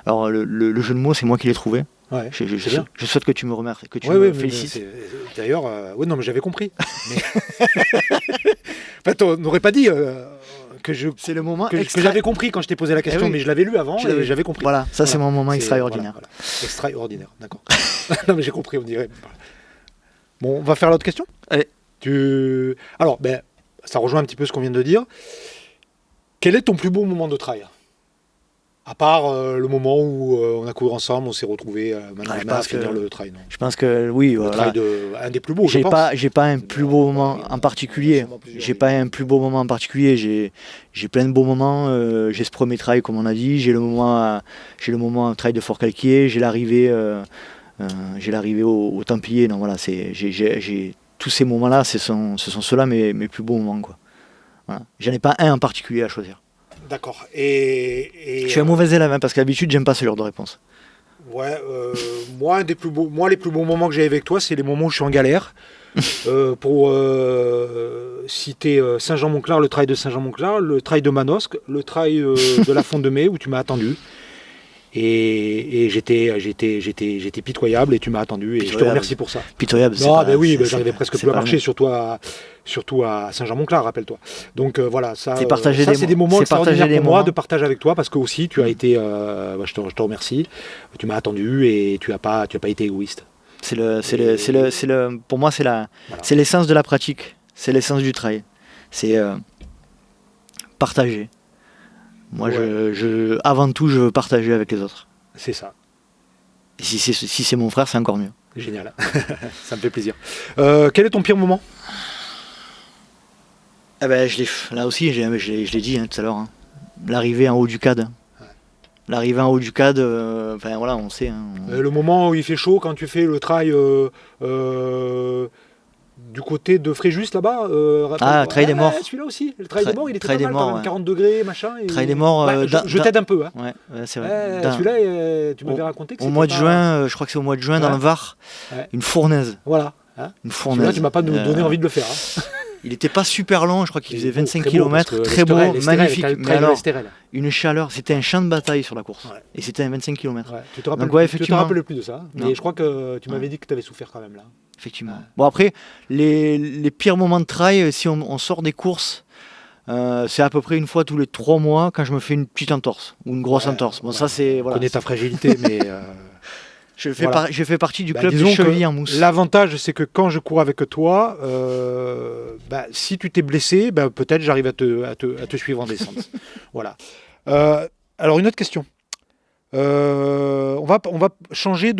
Alors le jeu de mots, c'est moi qui l'ai trouvé. Ouais, je souhaite que tu me remercies, que tu me me félicites. D'ailleurs, non, mais j'avais compris. Mais... en fait, on n'aurait pas dit c'est le moment que j'avais compris quand je t'ai posé la question, oui. mais je l'avais lu avant et j'avais compris. Voilà, ça c'est mon moment extraordinaire. Voilà. Extraordinaire, d'accord. Non, mais j'ai compris, on dirait. Bon, on va faire l'autre question. Allez. Alors, ça rejoint un petit peu ce qu'on vient de dire. Quel est ton plus beau moment de trail? À part le moment où on a couru ensemble, on s'est retrouvés à finir le trail. Non, je pense que oui, voilà. Un des plus beaux, j'ai pas un plus beau moment en particulier. J'ai pas un plus beau moment en particulier. J'ai plein de beaux moments. J'ai ce premier trail, comme on a dit. J'ai le moment trail de Fort-Calquier. J'ai l'arrivée au Templier. Non, voilà, j'ai tous ces moments-là. Ce sont ceux-là mes plus beaux moments, quoi. Voilà. J'en ai pas un en particulier à choisir. D'accord. Et je suis un mauvais élève parce qu'à l'habitude j'aime pas ce genre de réponse. Ouais, moi les plus beaux moments que j'ai avec toi, c'est les moments où je suis en galère. Pour citer Saint-Jean-Monclar, le trail de Saint-Jean-Monclar, le trail de Manosque, le trail de la Fonte de Mai où tu m'as attendu. Et j'étais pitoyable et tu m'as attendu et je te remercie pour ça. Pitoyable, j'arrivais presque plus à marcher, surtout à Saint-Jean-Monclar, rappelle-toi. Donc voilà, ça c'est des moments extraordinaires pour moi de partage avec toi parce que aussi tu as été, je te remercie, tu m'as attendu et tu as pas été égoïste. Pour moi c'est l'essence de la pratique, c'est l'essence du trail, c'est partager. Moi, avant tout, je veux partager avec les autres. C'est ça. Et si c'est mon frère, c'est encore mieux. Génial, ça me fait plaisir. Quel est ton pire moment? Ah ben, là aussi, je l'ai dit tout à l'heure, hein. L'arrivée en haut du CAD. Ouais. L'arrivée en haut du CAD, enfin voilà, on sait. Hein, le moment où il fait chaud, quand tu fais le trail du côté de Fréjus là-bas. Trail des morts. Celui-là aussi, le trail des morts, il était pas mal, morts, quand même, 40 degrés, machin. Trail des morts. Je t'aide un peu. Hein. Ouais, c'est vrai. Celui-là, tu m'avais raconté que au mois de juin, je crois que c'est au mois de juin, dans le Var, une fournaise. Voilà. Hein. Une fournaise. Celui-là, tu m'as pas donné envie de le faire. Hein. Il n'était pas super long, je crois qu'il faisait 25 km, très beau, magnifique. Mais alors, une chaleur, c'était un champ de bataille sur la course. Ouais. Et c'était un 25 km. Ouais. Tu te rappelles plus de ça, mais je crois que tu m'avais dit que tu avais souffert quand même là. Effectivement. Ouais. Bon, après, les pires moments de trail, si on sort des courses, c'est à peu près une fois tous les 3 mois quand je me fais une petite entorse ou une grosse entorse. Bon, ça, c'est. Voilà, connais ta fragilité, mais. Je fais partie du club des chevilles en mousse. L'avantage, c'est que quand je cours avec toi, si tu t'es blessé, peut-être j'arrive à te suivre en descente. Voilà. Alors, une autre question. On va changer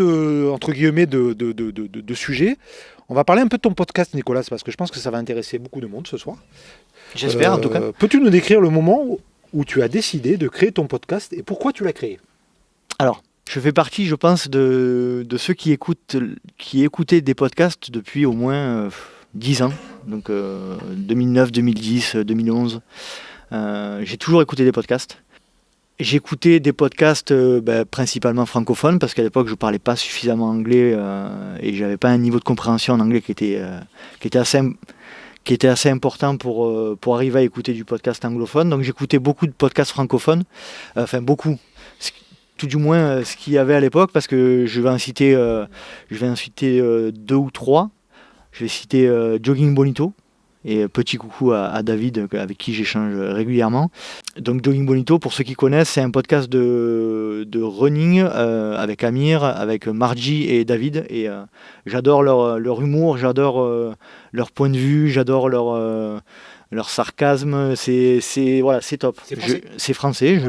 entre guillemets de sujet. On va parler un peu de ton podcast, Nicolas, parce que je pense que ça va intéresser beaucoup de monde ce soir. J'espère, en tout cas. Peux-tu nous décrire le moment où tu as décidé de créer ton podcast et pourquoi tu l'as créé? Alors, je fais partie, je pense, de ceux qui écoutaient des podcasts depuis au moins 10 ans. Donc 2009, 2010, 2011. J'ai toujours écouté des podcasts. J'écoutais des podcasts principalement francophones parce qu'à l'époque je parlais pas suffisamment anglais et j'avais pas un niveau de compréhension en anglais qui était assez important pour arriver à écouter du podcast anglophone. Donc j'écoutais beaucoup de podcasts francophones, enfin beaucoup, tout du moins ce qu'il y avait à l'époque, parce que je vais en citer 2 ou 3. Je vais citer Jogging Bonito. Et petit coucou à David avec qui j'échange régulièrement. Donc Jogging Bonito, pour ceux qui connaissent, c'est un podcast de running avec Amir, avec Margie et David. Et j'adore leur humour, j'adore leur point de vue, j'adore leur sarcasme. C'est top. C'est français.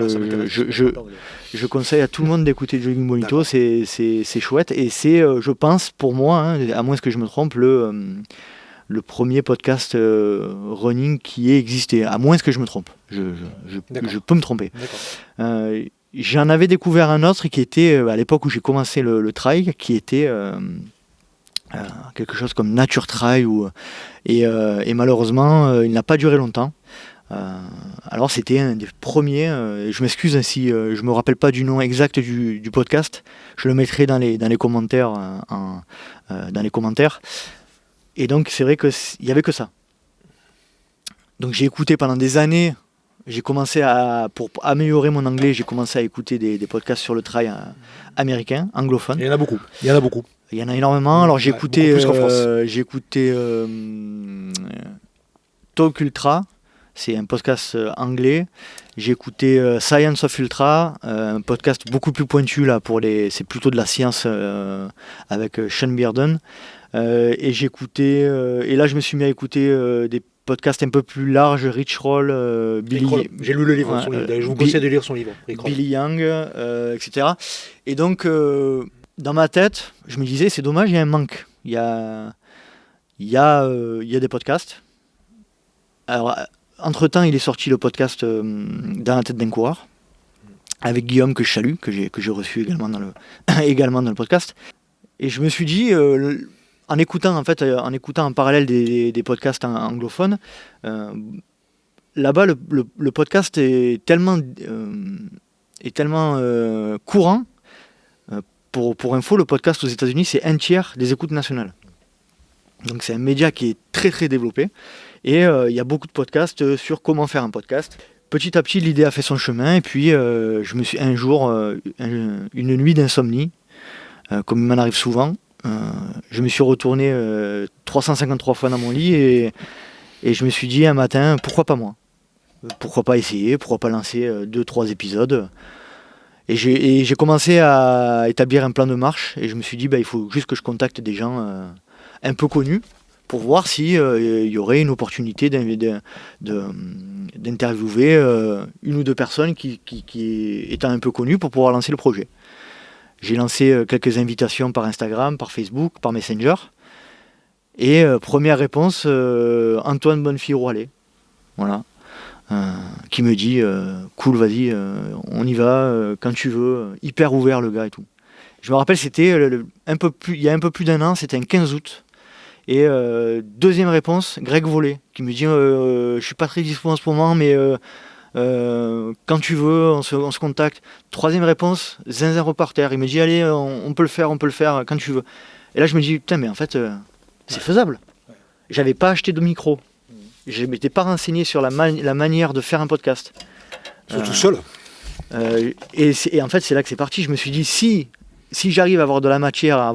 Je conseille à tout le monde d'écouter Jogging Bonito. C'est chouette. Et c'est, je pense, pour moi, à moins que je me trompe, le premier podcast running qui ait existé, à moins que je me trompe. Je peux me tromper. J'en avais découvert un autre qui était, à l'époque où j'ai commencé le trail, qui était quelque chose comme Nature Trail, et malheureusement, il n'a pas duré longtemps. Alors c'était un des premiers, je m'excuse si je ne me rappelle pas du nom exact du podcast, je le mettrai dans les commentaires. Dans les commentaires. Et donc c'est vrai qu'il n'y avait que ça. Donc j'ai écouté pendant des années, pour améliorer mon anglais, j'ai commencé à écouter des podcasts sur le trail américain, anglophone. Il y en a beaucoup. Il y en a énormément. Alors j'ai écouté Talk Ultra, c'est un podcast anglais. J'ai écouté Science of Ultra, un podcast beaucoup plus pointu là c'est plutôt de la science avec Sean Bearden. Et j'écoutais et là je me suis mis à écouter des podcasts un peu plus larges, Rich Roll, Billy. J'ai lu le livre, je vous conseille de lire son livre. Billy Young, etc. Et donc dans ma tête, je me disais c'est dommage, il y a un manque. Il y a des podcasts. Alors entre-temps, il est sorti le podcast Dans la tête d'un coureur avec Guillaume que je salue, que j'ai reçu également dans le podcast. Et je me suis dit en écoutant en parallèle des podcasts anglophones, là-bas le podcast est tellement courant. Pour info, le podcast aux États-Unis, c'est 1/3 des écoutes nationales. Donc c'est un média qui est très très développé. Et il y a beaucoup de podcasts sur comment faire un podcast. Petit à petit, l'idée a fait son chemin. Et puis je me suis un jour, une nuit d'insomnie, comme il m'en arrive souvent, je me suis retourné 353 fois dans mon lit et je me suis dit un matin, pourquoi pas moi ? Pourquoi pas essayer ? Pourquoi pas lancer 2-3 épisodes ? Et j'ai commencé à établir un plan de marche et je me suis dit il faut juste que je contacte des gens un peu connus pour voir s'il y aurait une opportunité d'interviewer une ou deux personnes qui étant un peu connues pour pouvoir lancer le projet. J'ai lancé quelques invitations par Instagram, par Facebook, par Messenger. Et première réponse, Antoine Bonnefille-Roilet. Voilà. Qui me dit cool, vas-y, on y va quand tu veux. Hyper ouvert le gars et tout. Je me rappelle, c'était il y a un peu plus d'un an, c'était un 15 août. Et deuxième réponse, Greg Vollet, qui me dit je suis pas très dispo en ce moment, mais quand tu veux, on se contacte. Troisième réponse, Zinzin Reporter. Il me dit allez, on peut le faire quand tu veux. Et là je me dis putain, mais en fait c'est faisable. J'avais pas acheté de micro. Je m'étais pas renseigné sur la manière de faire un podcast. Tout seul. Et en fait c'est là que c'est parti. Je me suis dit si j'arrive à avoir de la matière, à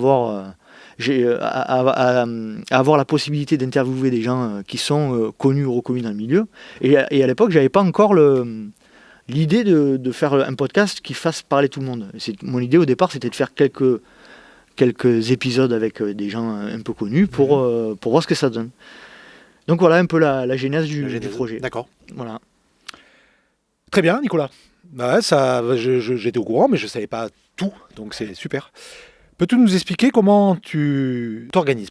avoir la possibilité d'interviewer des gens qui sont connus ou reconnus dans le milieu. Et à l'époque, j'avais pas encore l'idée de faire un podcast qui fasse parler tout le monde. Mon idée au départ, c'était de faire quelques épisodes avec des gens un peu connus pour voir ce que ça donne. Donc voilà un peu la genèse du projet. D'accord. Voilà. Très bien, Nicolas. Bah ouais, j'étais au courant, mais je ne savais pas tout, donc c'est super. Peux-tu nous expliquer comment tu t'organises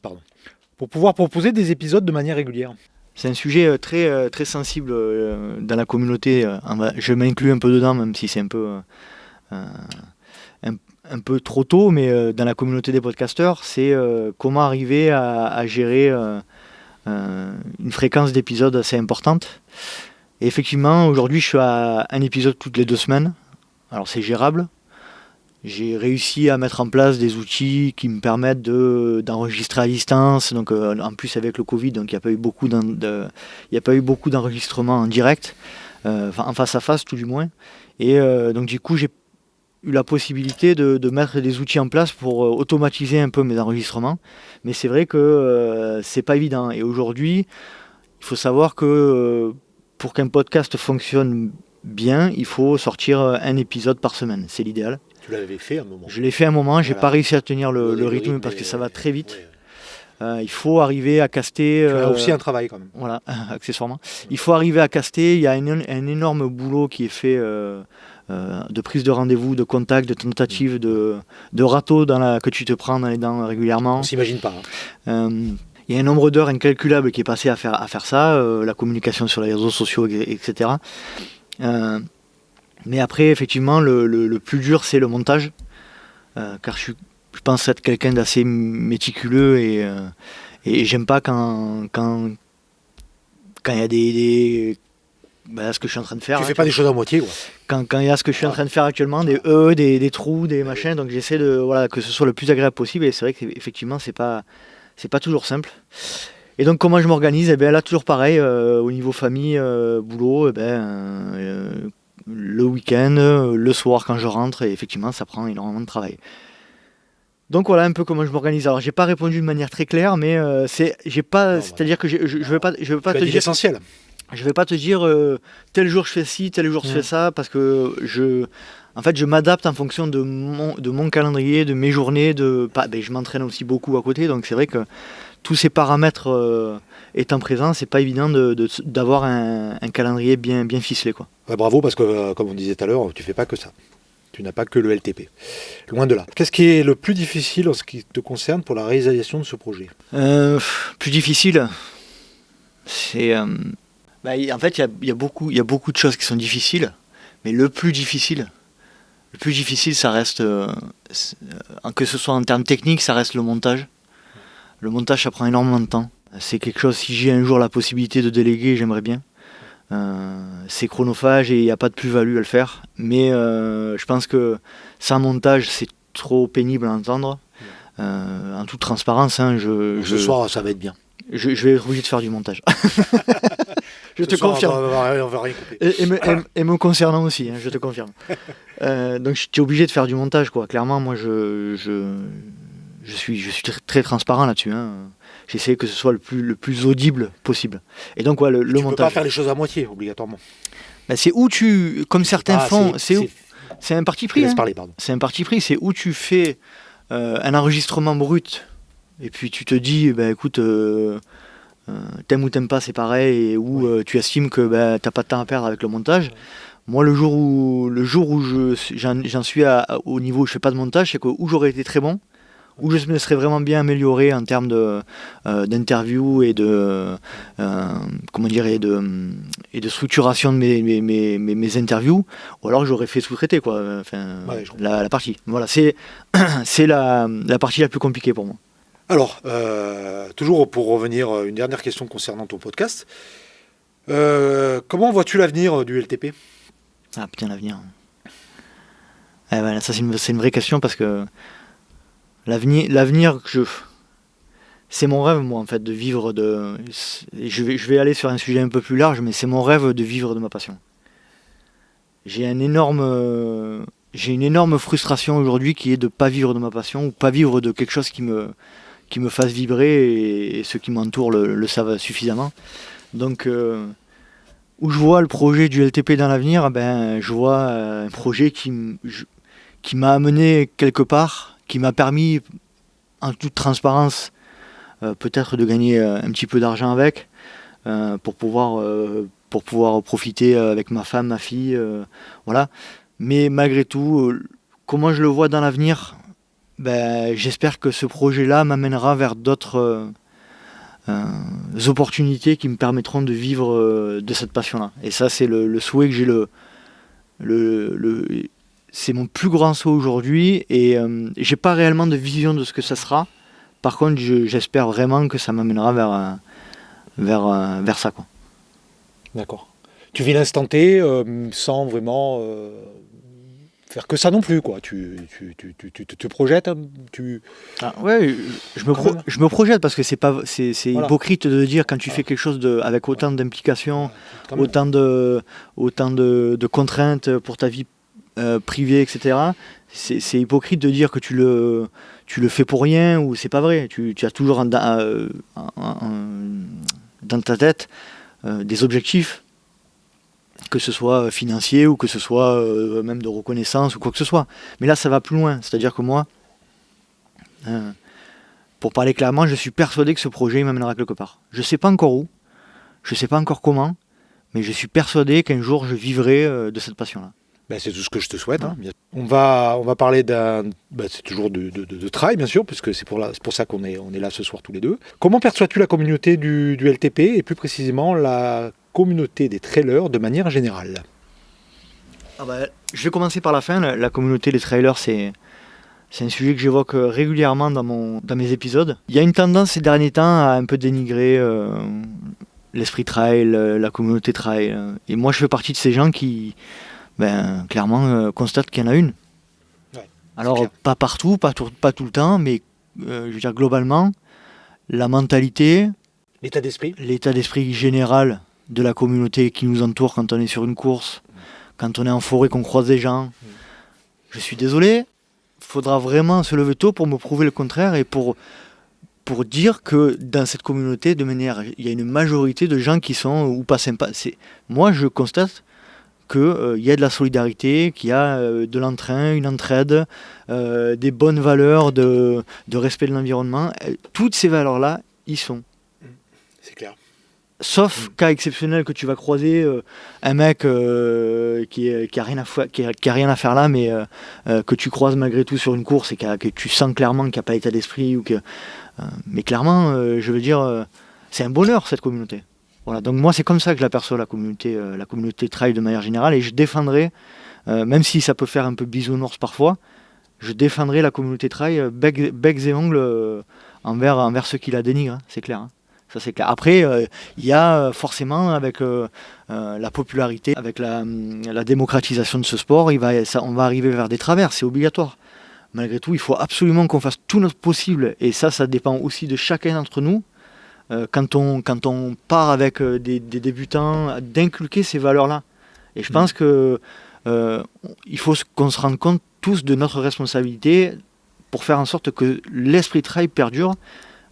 pour pouvoir proposer des épisodes de manière régulière? C'est un sujet très, très sensible dans la communauté. Je m'inclus un peu dedans, même si c'est un peu trop tôt, mais dans la communauté des podcasteurs, c'est comment arriver à gérer une fréquence d'épisodes assez importante. Et effectivement, aujourd'hui, je suis à un épisode toutes les 2 semaines. Alors c'est gérable. J'ai réussi à mettre en place des outils qui me permettent d'enregistrer à distance. Donc, en plus avec le Covid, donc il n'y a pas eu beaucoup d'enregistrements en direct, en face à face tout du moins. Et donc du coup, j'ai eu la possibilité de mettre des outils en place pour automatiser un peu mes enregistrements. Mais c'est vrai que c'est pas évident. Et aujourd'hui, il faut savoir que pour qu'un podcast fonctionne bien, il faut sortir un épisode par semaine. C'est l'idéal. Tu l'avais fait un moment. Je l'ai fait un moment, j'ai pas réussi à tenir le rythme parce que ça va très vite. Ouais. Il faut arriver à caster. Tu as aussi un travail quand même. Voilà, accessoirement. Il faut arriver à caster. Il y a un énorme boulot qui est fait de prise de rendez-vous, de contact, de tentative, de râteau que tu te prends dans les dents régulièrement. On s'imagine pas. Il y a un nombre d'heures incalculable qui est passé à faire ça, la communication sur les réseaux sociaux, etc. Mais après, effectivement, le plus dur, c'est le montage. Car je pense être quelqu'un d'assez méticuleux et j'aime pas quand il y a ce que je suis en train de faire. Tu fais pas des choses à moitié, quoi. Quand il y a ce que je suis en train de faire actuellement, des des trous, des machins, donc j'essaie que ce soit le plus agréable possible. Et c'est vrai qu'effectivement, c'est pas toujours simple. Et donc comment je m'organise? Là toujours pareil, au niveau famille, boulot, le week-end, le soir quand je rentre, et effectivement ça prend énormément de travail. Donc voilà un peu comment je m'organise. Alors j'ai pas répondu de manière très claire, mais c'est-à-dire que je vais pas te dire l'essentiel. Je vais pas te dire tel jour je fais ci, tel jour je fais ça, parce que je m'adapte en fonction de mon calendrier, de mes journées, je m'entraîne aussi beaucoup à côté, donc c'est vrai que tous ces paramètres étant présents, c'est pas évident d'avoir un calendrier bien ficelé, quoi. Ouais, bravo, parce que comme on disait tout à l'heure, tu fais pas que ça. Tu n'as pas que le LTP. Loin de là. Qu'est-ce qui est le plus difficile en ce qui te concerne pour la réalisation de ce projet? Plus difficile, c'est en fait il y a beaucoup de choses qui sont difficiles, mais le plus difficile, ça reste que ce soit en termes techniques, ça reste le montage. Le montage, ça prend énormément de temps. C'est quelque chose, si j'ai un jour la possibilité de déléguer, j'aimerais bien. C'est chronophage et il n'y a pas de plus-value à le faire. Mais je pense que sans montage, c'est trop pénible à entendre. En toute transparence, ce soir, ça va être bien. Je vais être obligé de faire du montage. Je te confirme. On va rien couper. Et me concernant aussi, je te confirme. Donc je suis obligé de faire du montage, quoi. Clairement, moi, je suis très transparent là-dessus. J'essaie que ce soit le plus audible possible. Et donc, le montage. Tu ne peux pas faire les choses à moitié, obligatoirement. C'est où comme certains font, c'est un parti pris. Laisse parler, pardon. C'est un parti pris. C'est où tu fais un enregistrement brut, et puis tu te dis, écoute, t'aimes ou t'aimes pas, c'est pareil, et où tu estimes que t'as pas de temps à perdre avec le montage. Moi, le jour où j'en suis au niveau où je fais pas de montage, c'est que où j'aurais été très bon, où je me serais vraiment bien amélioré en termes d'interview et comment dire, et de structuration de mes interviews, ou alors j'aurais fait sous-traiter, quoi. Enfin, la partie. Voilà, c'est la partie la plus compliquée pour moi. Alors, toujours pour revenir, une dernière question concernant ton podcast. Comment vois-tu l'avenir du LTP ? Ah putain, l'avenir. Voilà, ça c'est une vraie question parce que l'avenir c'est mon rêve, moi, en fait, de vivre de. Je vais aller sur un sujet un peu plus large, mais c'est mon rêve de vivre de ma passion. J'ai une énorme frustration aujourd'hui qui est de ne pas vivre de ma passion ou pas vivre de quelque chose qui me fasse vibrer, et ceux qui m'entourent le savent suffisamment. Donc, où je vois le projet du LTP dans l'avenir, je vois un projet qui m'a amené quelque part, qui m'a permis, en toute transparence, peut-être de gagner un petit peu d'argent avec, pour pouvoir profiter avec ma femme, ma fille, voilà. Mais malgré tout, comment je le vois dans l'avenir, j'espère que ce projet-là m'amènera vers d'autres opportunités qui me permettront de vivre de cette passion-là. Et ça, c'est le souhait que j'ai, c'est mon plus grand souhait aujourd'hui, et j'ai pas réellement de vision de ce que ça sera. Par contre, j'espère vraiment que ça m'amènera vers ça, quoi. D'accord. Tu vis l'instant T sans vraiment faire que ça non plus, quoi. Tu te projettes, ouais, je me projette parce que c'est Voilà. hypocrite de dire quand tu fais quelque chose avec autant d'implication, autant de contraintes pour ta vie privée, etc. C'est hypocrite de dire que tu le fais pour rien, ou c'est pas vrai. Tu as toujours dans ta tête des objectifs, que ce soit financier ou que ce soit même de reconnaissance ou quoi que ce soit. Mais là, ça va plus loin. C'est-à-dire que moi, pour parler clairement, je suis persuadé que ce projet il m'amènera quelque part. Je sais pas encore où, je sais pas encore comment, mais je suis persuadé qu'un jour je vivrai de cette passion-là. C'est tout ce que je te souhaite. Hein. On va parler c'est toujours de trail, bien sûr, puisque c'est pour ça qu'on est là ce soir tous les deux. Comment perçois-tu la communauté du LTP, et plus précisément la communauté des trailers de manière générale ? Je vais commencer par la fin. La communauté des trailers, c'est un sujet que j'évoque régulièrement dans mes épisodes. Il y a une tendance ces derniers temps à un peu dénigrer l'esprit trail, la communauté trail. Et moi, je fais partie de ces gens qui... clairement constate qu'il y en a une. Ouais, alors pas partout, pas tout le temps, mais je veux dire globalement, la mentalité, l'état d'esprit général de la communauté qui nous entoure quand on est sur une course, quand on est en forêt, qu'on croise des gens. Je suis désolé, faudra vraiment se lever tôt pour me prouver le contraire, et pour dire que dans cette communauté, il y a une majorité de gens qui sont ou pas sympas. Moi, je constate qu'il y a de la solidarité, qu'il y a de l'entrain, une entraide, des bonnes valeurs de respect de l'environnement. Toutes ces valeurs-là, y sont. C'est clair. Sauf cas exceptionnel que tu vas croiser, un mec qui a rien à faire là, mais que tu croises malgré tout sur une course, et que tu sens clairement qu'il n'y a pas d'état d'esprit. Mais clairement, je veux dire, c'est un bonheur, cette communauté. Voilà, donc moi c'est comme ça que je l'aperçois, la communauté trail de manière générale, et je défendrai, même si ça peut faire un peu bisounours parfois, je défendrai la communauté trail becs et ongles envers ceux qui la dénigrent, hein, c'est clair. Hein. Ça c'est clair. Après, il y a forcément avec la popularité, avec la démocratisation de ce sport, on va arriver vers des travers, c'est obligatoire. Malgré tout, il faut absolument qu'on fasse tout notre possible, et ça dépend aussi de chacun d'entre nous. Quand on part avec des débutants, d'inculquer ces valeurs-là. Et je pense que il faut qu'on se rende compte tous de notre responsabilité pour faire en sorte que l'esprit trail perdure.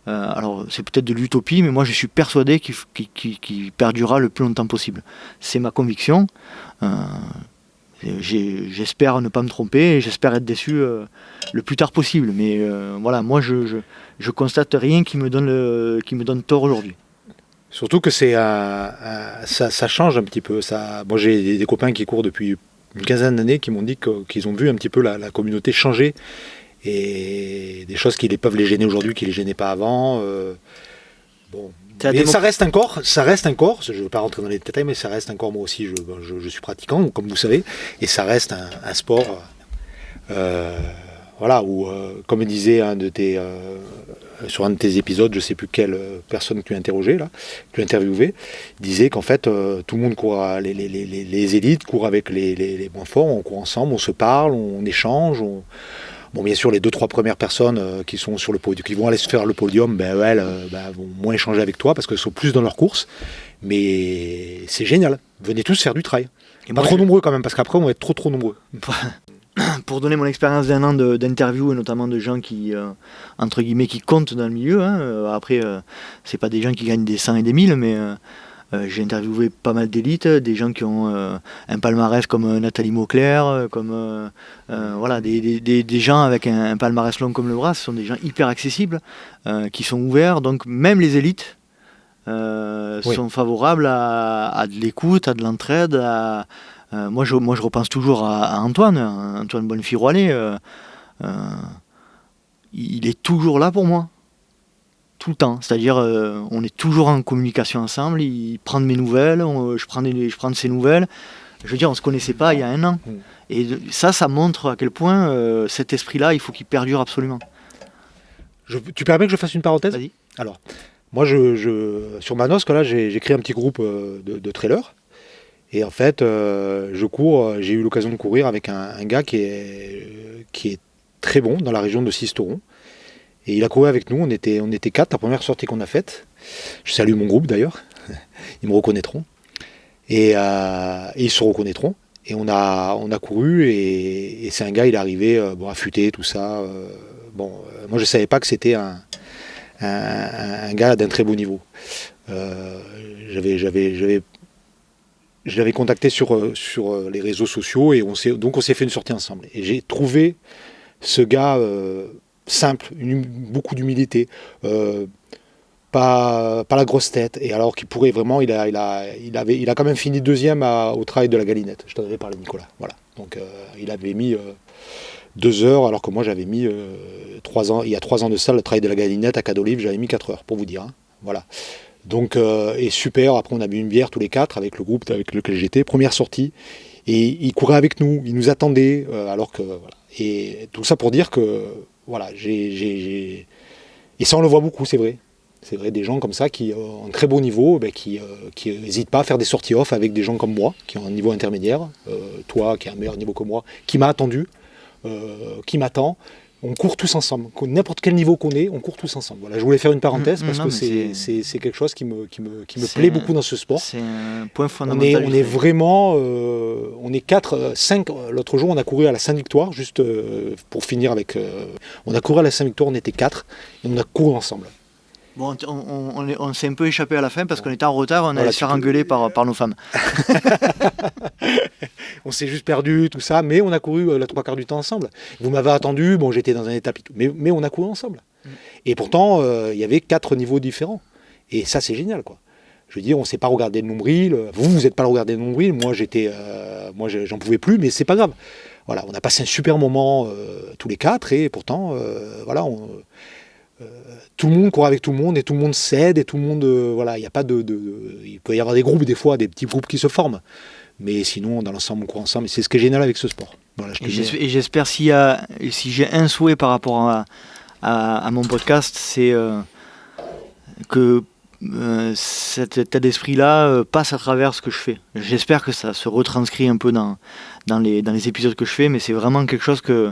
Alors c'est peut-être de l'utopie, mais moi je suis persuadé qu'il perdurera le plus longtemps possible. C'est ma conviction. J'espère ne pas me tromper, et j'espère être déçu le plus tard possible. Mais voilà, moi je constate rien qui me donne tort aujourd'hui. Surtout que ça change un petit peu. Moi, j'ai des copains qui courent depuis une quinzaine d'années qui m'ont dit qu'ils ont vu un petit peu la communauté changer et des choses qui peuvent les gêner aujourd'hui, qui les gênaient pas avant. Bon. Mais ça reste un corps, je ne veux pas rentrer dans les détails, mais ça reste un corps, moi aussi, je suis pratiquant, comme vous savez, et ça reste un sport, voilà, où, comme disait sur un de tes épisodes, je ne sais plus quelle personne que tu as interrogé, là, que tu as interviewé, disait qu'en fait, tout le monde court, les élites courent avec les moins forts, on court ensemble, on se parle, on échange, Bon, bien sûr, les 2-3 premières personnes qui sont sur le podium, qui vont aller se faire le podium, elles vont moins échanger avec toi parce qu'elles sont plus dans leur course. Mais c'est génial. Venez tous faire du trail. Et pas trop nombreux quand même, parce qu'après, on va être trop nombreux. Pour donner mon expérience d'1 an d'interview, et notamment de gens qui, entre guillemets, qui comptent dans le milieu. Après, c'est pas des gens qui gagnent des 100 et des 1000, mais... j'ai interviewé pas mal d'élites, des gens qui ont un palmarès comme Nathalie Mauclair, comme voilà, des gens avec un palmarès long comme le bras. Ce sont des gens hyper accessibles, qui sont ouverts. Donc même les élites sont favorables à de l'écoute, à de l'entraide. Moi, je repense toujours à Antoine Bonnefille-Roilet. Il est toujours là pour moi. Tout le temps, c'est-à-dire on est toujours en communication ensemble, il prend de mes nouvelles, je prends de ses nouvelles. Je veux dire, on ne se connaissait pas il y a 1 an. Et ça montre à quel point cet esprit-là, il faut qu'il perdure absolument. Tu permets que je fasse une parenthèse ? Vas-y. Alors, moi, sur Manosque, là, j'ai créé un petit groupe de trailers. Et en fait, j'ai eu l'occasion de courir avec un gars qui est très bon dans la région de Sisteron. Et il a couru avec nous, on était 4, la première sortie qu'on a faite. Je salue mon groupe d'ailleurs, ils me reconnaîtront. Et ils se reconnaîtront. Et on a couru, et c'est un gars, il est arrivé, affûté, tout ça. Moi je ne savais pas que c'était un gars d'un très beau niveau. Je l'avais contacté sur les réseaux sociaux, et on s'est fait une sortie ensemble. Et j'ai trouvé ce gars... simple, beaucoup d'humilité, pas la grosse tête, et alors qu'il pourrait vraiment, il a quand même fini 2e au trail de la Galinette. Je t'en avais parlé, Nicolas. Voilà. Donc il avait mis 2 heures, alors que moi j'avais mis 3 ans, il y a 3 ans de ça, le trail de la Galinette à Cadolive, j'avais mis 4 heures, pour vous dire. Hein. Voilà. Donc, et super, après on a bu une bière tous les 4 avec le groupe avec lequel j'étais, première sortie, et il courait avec nous, il nous attendait, alors que, voilà. Et tout ça pour dire que, voilà, et ça on le voit beaucoup, c'est vrai. C'est vrai, des gens comme ça qui ont un très beau niveau, qui n'hésitent pas à faire des sorties off avec des gens comme moi, qui ont un niveau intermédiaire, toi qui as un meilleur niveau que moi, qui m'a attendu, qui m'attend. On court tous ensemble. N'importe quel niveau qu'on est, on court tous ensemble. Voilà, je voulais faire une parenthèse parce que c'est quelque chose qui me plaît beaucoup dans ce sport. C'est un point fondamental. On est vraiment... on est 4, 5... L'autre jour, on a couru à la Sainte-Victoire, juste pour finir avec... on a couru à la Sainte-Victoire, on était 4, et on a couru ensemble. Bon, on s'est un peu échappé à la fin parce qu'on était en retard, on allait se faire engueuler par nos femmes. On s'est juste perdu, tout ça, mais on a couru la 3 quarts du temps ensemble. Vous m'avez attendu, j'étais dans un état, mais on a couru ensemble. Et pourtant, il y avait 4 niveaux différents. Et ça, c'est génial, quoi. Je veux dire, on ne s'est pas regardé le nombril. Vous n'êtes pas regardé le nombril. Moi, j'en pouvais plus, mais c'est pas grave. Voilà, on a passé un super moment tous les 4, et pourtant, voilà, tout le monde court avec tout le monde, et tout le monde s'aide, et tout le monde, voilà, il y a pas il peut y avoir des groupes, des fois, des petits groupes qui se forment. Mais sinon, dans l'ensemble, on court ensemble. Et c'est ce qui est génial avec ce sport. Voilà, et j'espère si j'ai un souhait par rapport à mon podcast, c'est que cet état d'esprit-là passe à travers ce que je fais. J'espère que ça se retranscrit un peu dans les épisodes que je fais, mais c'est vraiment quelque chose que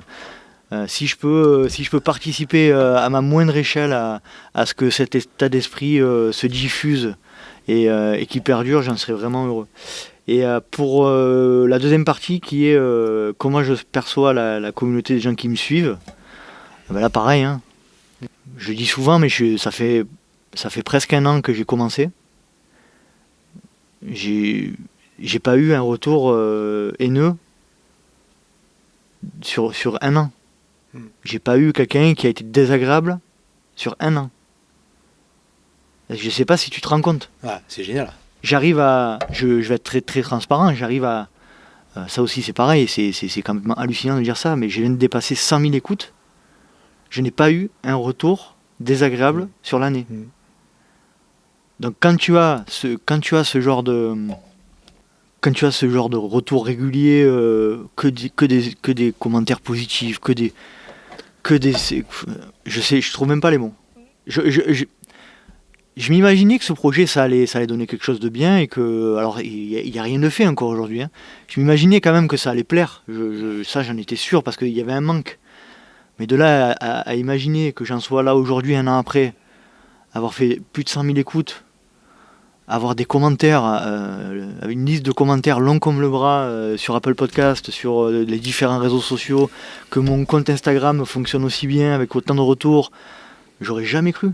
si je peux participer à ma moindre échelle à ce que cet état d'esprit se diffuse et qui perdure, j'en serais vraiment heureux. Et pour la deuxième partie qui est comment je perçois la communauté des gens qui me suivent, là pareil, hein. Je dis souvent, mais ça fait presque 1 an que j'ai commencé. J'ai pas eu un retour haineux sur 1 an. J'ai pas eu quelqu'un qui a été désagréable sur 1 an. Je sais pas si tu te rends compte. Ouais, c'est génial. Je vais être très, très transparent, ça aussi c'est pareil, c'est quand même hallucinant de dire ça, mais je viens de dépasser 100 000 écoutes. Je n'ai pas eu un retour désagréable sur l'année. Donc quand tu as ce genre de retour régulier, que des commentaires positifs, je trouve même pas les mots. Je m''imaginais que ce projet ça allait donner quelque chose de bien et que, alors il y a rien de fait encore aujourd'hui, hein. Je m'imaginais quand même que ça allait plaire. Ça j'en étais sûr parce qu'il y avait un manque. Mais de là à imaginer que j'en sois là aujourd'hui, un an après, avoir fait plus de 100 000 écoutes, avoir des commentaires, une liste de commentaires long comme le bras sur Apple Podcast, sur les différents réseaux sociaux, que mon compte Instagram fonctionne aussi bien avec autant de retours, j'aurais jamais cru.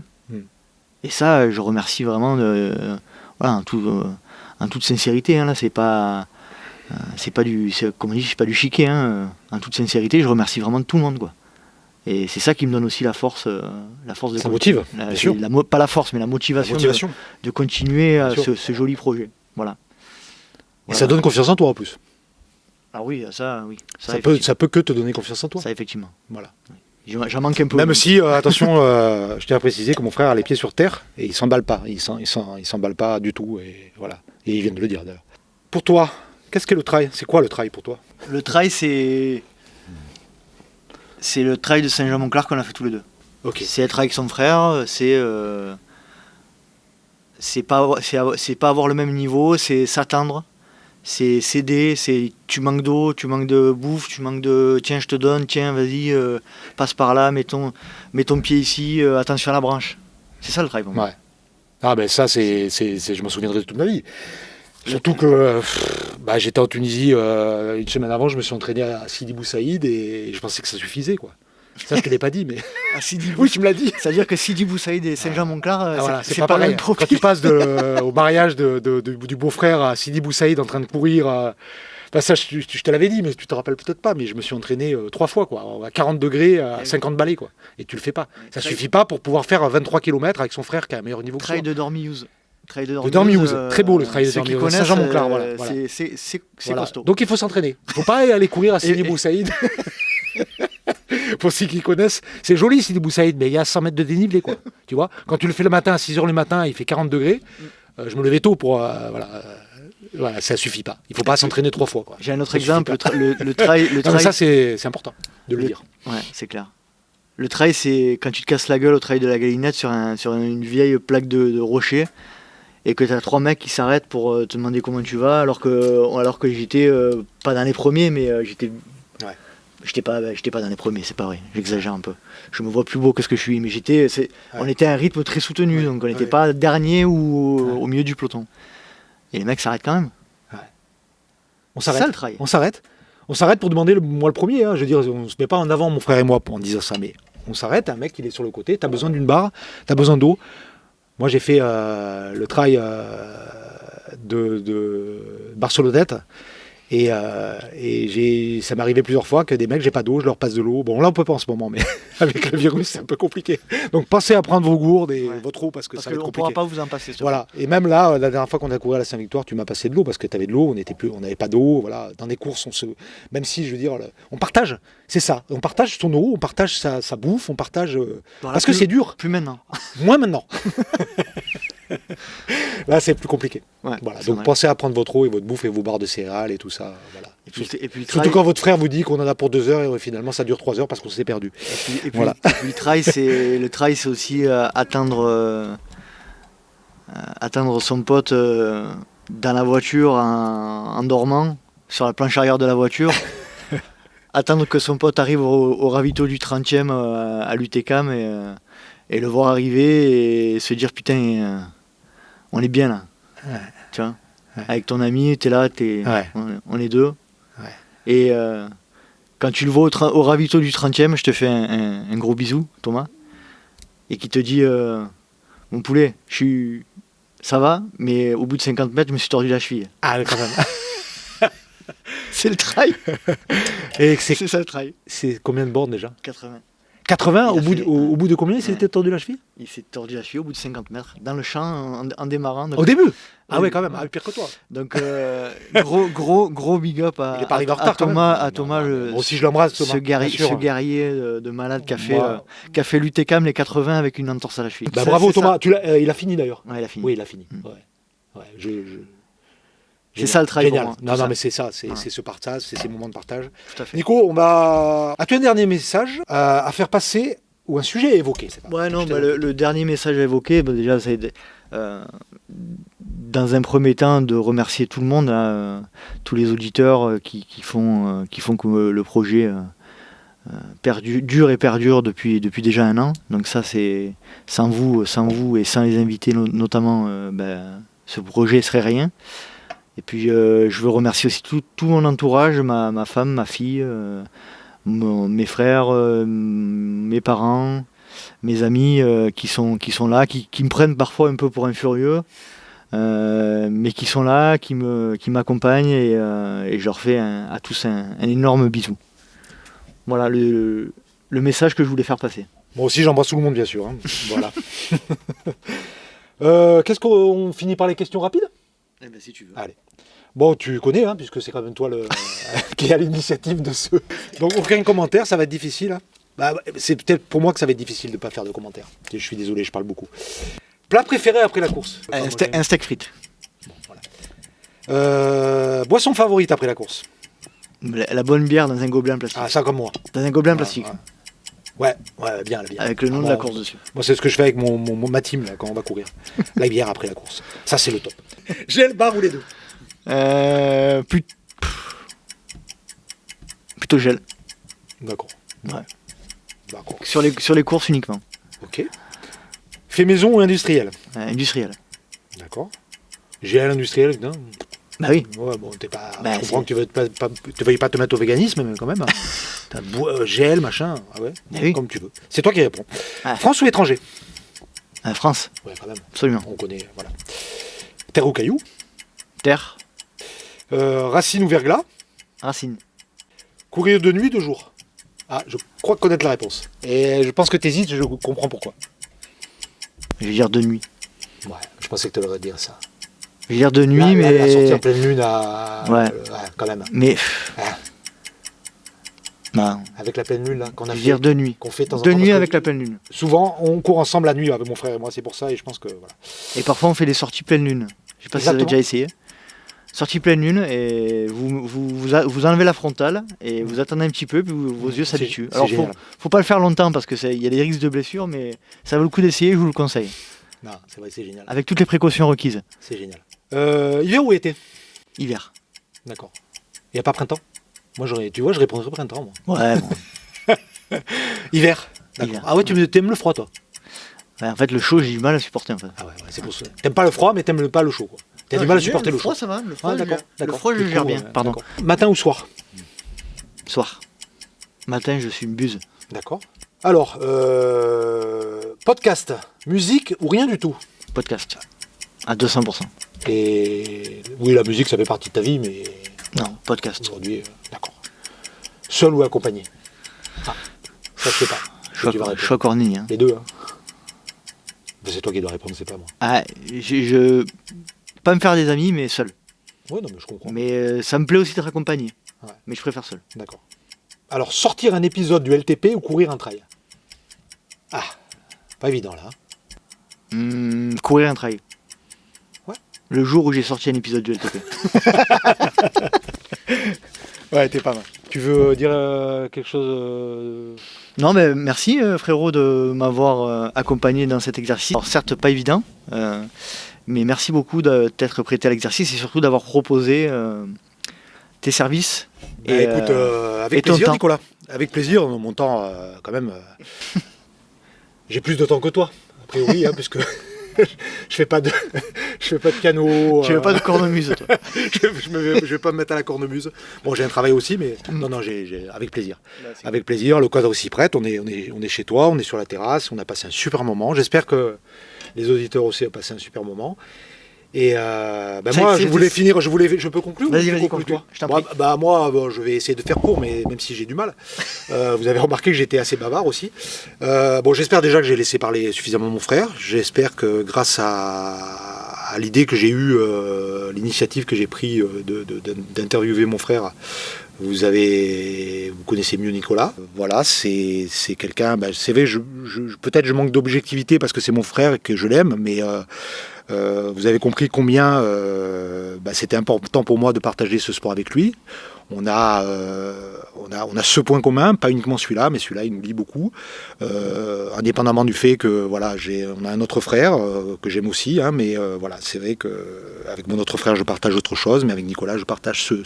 Et ça, je remercie vraiment en toute sincérité. Hein, là, comme on dit, c'est pas du chiquet. Hein, en toute sincérité, je remercie vraiment tout le monde, quoi. Et c'est ça qui me donne aussi la force de. Ça motive, bien sûr. Pas la force, mais la motivation. De continuer ce joli projet. Voilà. Et ça donne confiance en toi en plus. Ah oui, ça, oui. Ça peut que te donner confiance en toi. Ça, effectivement. Voilà. J'en manque un peu. Même si, attention, je tiens à préciser que mon frère a les pieds sur terre et il s'emballe pas. Il s'emballe pas du tout. Et voilà. Et il vient de le dire d'ailleurs. Pour toi, qu'est-ce qu'est le trail ? C'est quoi le trail pour toi ? Le trail, c'est le trail de Saint-Jean-Montclar qu'on a fait tous les deux. Okay. C'est être avec son frère, c'est pas avoir le même niveau, c'est s'attendre. C'est céder, c'est tu manques d'eau, tu manques de bouffe, tu manques de tiens je te donne, tiens vas-y passe par là, mets ton pied ici, attention à la branche. C'est ça le trail pour moi. Ouais. Ah ben ça je m'en souviendrai toute ma vie. Surtout que j'étais en Tunisie une semaine avant, je me suis entraîné à Sidi Bou Saïd et je pensais que ça suffisait quoi. Ça je te l'ai pas dit mais. Oui tu me l'as dit. C'est-à-dire que Sidi Bou Saïd et Saint-Jean-Montclar, voilà, c'est pas pareil. Quand tu passes au mariage du beau-frère à Sidi Bou Saïd en train de courir, ça je te l'avais dit mais tu te rappelles peut-être pas, mais je me suis entraîné 3 fois quoi, à 40 degrés, à 50 balais quoi, et tu le fais pas. Ça suffit pas pour pouvoir faire 23 km avec son frère qui a un meilleur niveau que toi. Trail de Dormiouz. De Dormiouz, très beau le trail de Dormiouz, Saint-Jean-Montclar, voilà. C'est voilà. costaud. Donc il faut s'entraîner. Il ne faut pas aller courir à Sidi Bou Saïd. Pour ceux qui connaissent, c'est joli Sidi Bou Saïd, mais il y a 100 mètres de dénivelé quoi. Tu vois, quand tu le fais le matin à 6h le matin, il fait 40 degrés. Je me levais tôt pour voilà, ça suffit pas. Il faut pas s'entraîner 3 fois quoi. J'ai un autre exemple, le trail. Non, ça c'est important de le dire. Ouais, c'est clair. Le trail, c'est quand tu te casses la gueule au trail de la Galinette sur une vieille plaque de rocher. Et que tu as 3 mecs qui s'arrêtent pour te demander comment tu vas, alors que j'étais pas dans les premiers, mais j'étais pas dans les premiers, c'est pas vrai, j'exagère un peu. Je me vois plus beau que ce que je suis, mais on était à un rythme très soutenu, donc on n'était pas dernier ou au milieu du peloton. Et les mecs s'arrêtent quand même. Ouais. On s'arrête. C'est ça le trail. On s'arrête pour demander moi le premier. Hein. Je veux dire, on se met pas en avant mon frère et moi en disant ça, mais on s'arrête. Un mec il est sur le côté, t'as besoin d'une barre, t'as besoin d'eau. Moi, j'ai fait le trail de Barcelonnette et ça m'est arrivé plusieurs fois que des mecs, j'ai pas d'eau, je leur passe de l'eau. Bon, là, on peut pas en ce moment, mais avec le virus, c'est un peu compliqué. Donc, pensez à prendre vos gourdes et votre eau parce que ça va être compliqué. On pourra pas vous en passer. Voilà. Et même là, la dernière fois qu'on a couru à la Saint-Victoire, tu m'as passé de l'eau parce que tu avais de l'eau, on n'avait pas d'eau. Voilà. Dans des courses, même si, je veux dire, on partage. C'est ça. On partage son eau, on partage sa bouffe, on partage. Parce que c'est dur. Plus maintenant. Moins maintenant. Là, c'est plus compliqué. Ouais, voilà. Donc, pensez à prendre votre eau et votre bouffe et vos barres de céréales et tout ça. Voilà. Et puis surtout quand votre frère vous dit qu'on en a pour 2 heures et finalement ça dure 3 heures parce qu'on s'est perdu. Et puis le trail, c'est aussi atteindre son pote dans la voiture en dormant sur la planche arrière de la voiture. Attendre que son pote arrive au ravito du 30e à l'UTCAM et le voir arriver et se dire putain on est bien là. Ouais. Tu vois, avec ton ami, t'es là, on est deux. Ouais. Et quand tu le vois au ravito du 30e, je te fais un gros bisou, Thomas, et qui te dit mon poulet, ça va, mais au bout de 50 mètres, je me suis tordu la cheville. Ah, mais quand même. C'est le trail. Et c'est ça le trail. C'est combien de bornes déjà ? 80. 80 au bout de combien il s'était tordu la cheville? Il s'est tordu la cheville au bout de 50 mètres, dans le champ, en démarrant. Donc, au début? Ah ouais, quand même, pire que toi. Donc, gros big up à, il est pas arrivé en retard, Thomas. Thomas, moi aussi je l'embrasse, Thomas. Ce guerrier de malade qui a fait l'UTCAM les 80 avec une entorse à la cheville. Bravo Thomas, il a fini d'ailleurs. Ouais, il a fini. Oui, il a fini. Ouais, c'est ça le travail. Génial. Non, mais c'est ça, c'est ce partage, c'est ces moments de partage. Tout à fait. Nico, as-tu un dernier message à faire passer ou un sujet à évoquer? Le dernier message à évoquer, déjà, c'est dans un premier temps de remercier tout le monde, tous les auditeurs qui font que le projet perdure depuis déjà un an. Donc ça, c'est sans vous et sans les invités notamment, ce projet serait rien. Et puis je veux remercier aussi tout mon entourage, ma femme, ma fille, mes frères, mes parents, mes amis qui sont là, qui me prennent parfois un peu pour un furieux, mais qui sont là, qui m'accompagnent et je leur fais à tous un énorme bisou. Voilà le message que je voulais faire passer. Moi aussi j'embrasse tout le monde bien sûr. Voilà. Qu'est-ce qu'on finit par les questions rapides? Eh ben, si tu veux. Allez. Bon, tu connais, puisque c'est quand même toi qui est à l'initiative de ce. Donc aucun commentaire, ça va être difficile. C'est peut-être pour moi que ça va être difficile de ne pas faire de commentaires. Je suis désolé, je parle beaucoup. Plat préféré après la course? Un steak frites. Bon, voilà. Boisson favorite après la course? La bonne bière dans un gobelet en plastique. Ah, ça comme moi. Dans un gobelet en plastique. Ouais, bien. Avec le nom de la course dessus. Moi, c'est ce que je fais avec ma team là, quand on va courir. La bière après la course. Ça, c'est le top. Gel, bar ou les deux? Plutôt gel. D'accord. Ouais. D'accord. Sur les courses uniquement. Ok. Fait maison ou industriel? Industriel. D'accord. Gel industriel, non? Bah oui. Ouais, bon, t'es pas. Je comprends que tu veuilles pas te mettre au véganisme, mais quand même. T'as gel, machin. Ah ouais. Oui. Comme tu veux. C'est toi qui réponds. France ou étranger? France. Ouais, quand même. Absolument. On connaît, voilà. Terre ou caillou? Terre. Racine ou verglas? Racine. Courir de nuit, de jour? Ah, je crois connaître la réponse. Et je pense que t'hésites, je comprends pourquoi. Je vais dire de nuit. Ouais, je pensais que tu aurais dire ça. Je vais dire de nuit, mais... La sortie en pleine lune, quand même. Mais... Non. Avec la pleine lune, là, qu'on a fait... Je vais dire de nuit. Qu'on fait de temps en temps. De nuit avec que, la pleine lune. Souvent, on court ensemble la nuit avec mon frère et moi, c'est pour ça, et je pense que... Voilà. Et parfois, on fait des sorties pleine lune. Je sais pas si vous avez déjà essayé. Sortie pleine lune, et vous enlevez la frontale, et vous attendez un petit peu, puis vos yeux s'habituent. Alors, faut pas le faire longtemps, parce qu'il y a des risques de blessure, mais ça vaut le coup d'essayer, je vous le conseille. Non, c'est vrai, c'est génial. Avec toutes les précautions requises. C'est génial. Hiver ou été? Hiver. D'accord. Il n'y a pas printemps? Moi, je répondrais printemps, moi. Ouais, bon. Hiver. D'accord. Ah ouais, tu aimes le froid, toi? Ouais, en fait, le chaud, j'ai du mal à supporter, en fait. Ah ouais, c'est pour ça. T'aimes pas le froid, mais t'aimes pas le chaud, quoi. T'as du mal à supporter le chaud. Le froid, ça va. Le froid, d'accord. Le froid, je gère bien. Pardon. Matin ou soir? Soir. Matin, je suis une buse. D'accord. Alors, podcast, musique ou rien du tout? Podcast. À 200%. Et oui, la musique, ça fait partie de ta vie, mais... Non, podcast. Aujourd'hui, d'accord. Seul ou accompagné? Ah, ça, je sais pas. Je suis cornille. Hein. Les deux, hein. C'est toi qui dois répondre, c'est pas moi. Ah, pas me faire des amis, mais seul. Oui, non, mais je comprends. Mais ça me plaît aussi d'être accompagné. Ouais. Mais je préfère seul. D'accord. Alors, sortir un épisode du LTP ou courir un trail? Ah, pas évident là. Courir un trail. Ouais. Le jour où j'ai sorti un épisode du LTP. Ouais, t'es pas mal. Tu veux dire quelque chose Non, mais merci frérot de m'avoir accompagné dans cet exercice. Alors certes, pas évident, mais merci beaucoup de t'être prêté à l'exercice et surtout d'avoir proposé tes services. Écoute, avec plaisir, Nicolas. Avec plaisir, mon temps, quand même, j'ai plus de temps que toi, a priori, puisque je fais pas de canot. Tu fais pas de cornemuse, toi. je vais pas me mettre à la cornemuse. Bon, j'ai un travail aussi, mais non, avec plaisir. Là, avec plaisir, le cadre aussi prête. On est chez toi, on est sur la terrasse, on a passé un super moment. J'espère que les auditeurs aussi ont passé un super moment. Et moi, je peux conclure? Vas-y, conclue. Je t'en prie. Moi, je vais essayer de faire court, mais même si j'ai du mal. Vous avez remarqué que j'étais assez bavard aussi. J'espère déjà que j'ai laissé parler suffisamment mon frère. J'espère que grâce à l'idée que j'ai eue, l'initiative que j'ai prise d'interviewer mon frère, vous connaissez mieux Nicolas. Voilà, c'est quelqu'un. C'est vrai, peut-être je manque d'objectivité parce que c'est mon frère et que je l'aime, mais vous avez compris combien c'était important pour moi de partager ce sport avec lui. On a ce point commun, pas uniquement celui-là, mais celui-là il nous lie beaucoup, indépendamment du fait que voilà, on a un autre frère que j'aime aussi, hein, mais voilà, c'est vrai que avec mon autre frère je partage autre chose, mais avec Nicolas je partage ce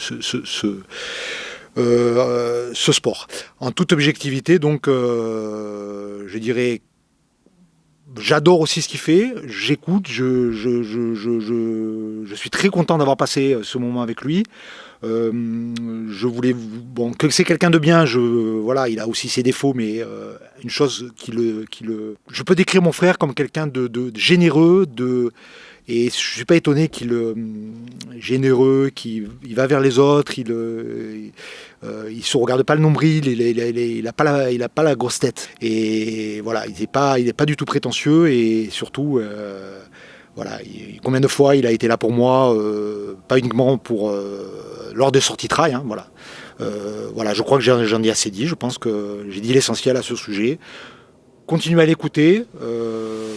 sport. En toute objectivité, donc, je dirais. J'adore aussi ce qu'il fait, j'écoute, je suis très content d'avoir passé ce moment avec lui. Je voulais, que c'est quelqu'un de bien, il a aussi ses défauts, mais une chose je peux décrire mon frère comme quelqu'un de généreux, et je suis pas étonné généreux, qu'il va vers les autres, il se regarde pas le nombril, il a pas la grosse tête, et voilà, il est pas du tout prétentieux, et surtout combien de fois il a été là pour moi, pas uniquement lors des sorties trail, hein, voilà. Je crois que j'en ai assez dit, je pense que j'ai dit l'essentiel à ce sujet. Continuez à l'écouter,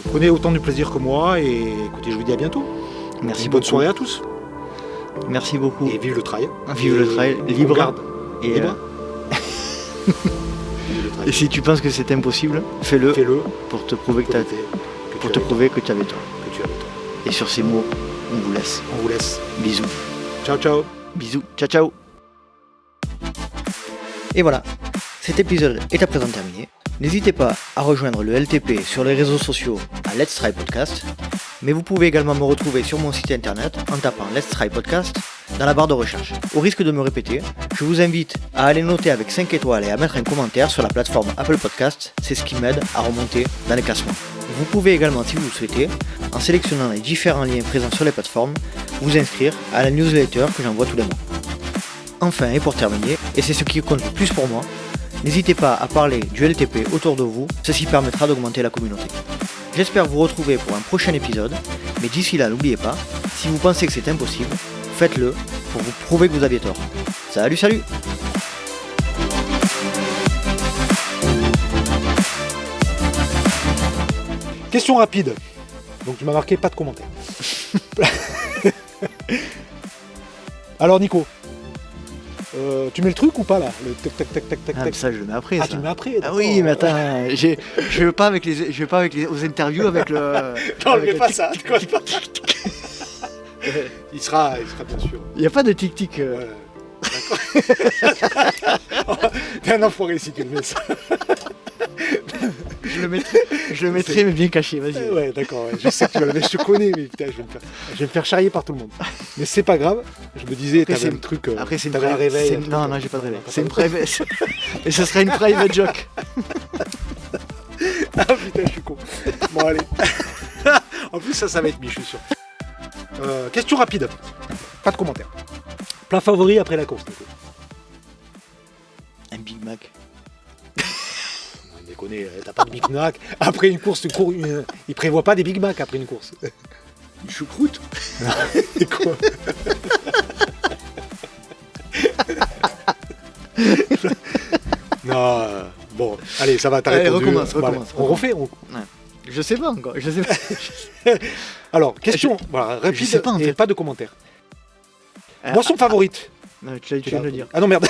prenez autant de plaisir que moi, et écoutez, je vous dis à bientôt. Merci. Bonne soirée à tous. Merci beaucoup. Et vive le trail. Vive le trail, libre. Libre. Et si tu penses que c'est impossible, fais-le pour te prouver que tu avais tort. Et sur ces mots, on vous laisse. Bisous. Ciao. Bisous. Ciao. Et voilà, cet épisode est à présent terminé. N'hésitez pas à rejoindre le LTP sur les réseaux sociaux à Let's Try Podcast, mais vous pouvez également me retrouver sur mon site internet en tapant Let's Try Podcast dans la barre de recherche. Au risque de me répéter, je vous invite à aller noter avec 5 étoiles et à mettre un commentaire sur la plateforme Apple Podcast, c'est ce qui m'aide à remonter dans les classements. Vous pouvez également, si vous le souhaitez, en sélectionnant les différents liens présents sur les plateformes, vous inscrire à la newsletter que j'envoie tous les mois. Enfin, et pour terminer, et c'est ce qui compte le plus pour moi, n'hésitez pas à parler du LTP autour de vous, ceci permettra d'augmenter la communauté. J'espère vous retrouver pour un prochain épisode, mais d'ici là, n'oubliez pas, si vous pensez que c'est impossible, faites-le pour vous prouver que vous aviez tort. Salut. Question rapide. Donc tu m'as marqué pas de commentaire. Alors Nico, tu mets le truc ou pas là? Le tac. Ça je le mets après. Ah, tu le mets après. Ah oui, mais attends, je vais pas avec aux interviews avec le. Non, je mets pas ça. Il sera bien sûr. Il n'y a pas de tic-tic. Ouais. D'accord. T'es un enfoiré si tu le mets ça. Je le mettrai mais bien caché, vas-y. Ouais, d'accord, je sais que tu vas le mettre, je te connais, mais putain, je vais me faire charrier par tout le monde. Mais c'est pas grave, je me disais, t'avais un truc. Après, c'est t'avais un réveil. Non, j'ai pas de réveil. C'est une private. Et ce sera une private joke. Ah putain, je suis con. Bon, allez. En plus, ça va être mis, je suis sûr. Question rapide, pas de commentaire. Plat favori après la course, Nico? Un Big Mac. Déconner, t'as pas de Big Mac. Après une course, il prévoit pas des Big Mac après une course. Une choucroute. C'est quoi? Non, bon, allez, ça va, t'arrêter. Recommence. On refait Ouais. Je sais pas encore, Alors, question rapide, je sais pas, en fait. et pas de commentaires. Boisson favorite? Non, tu viens de le dire. Ah non, merde.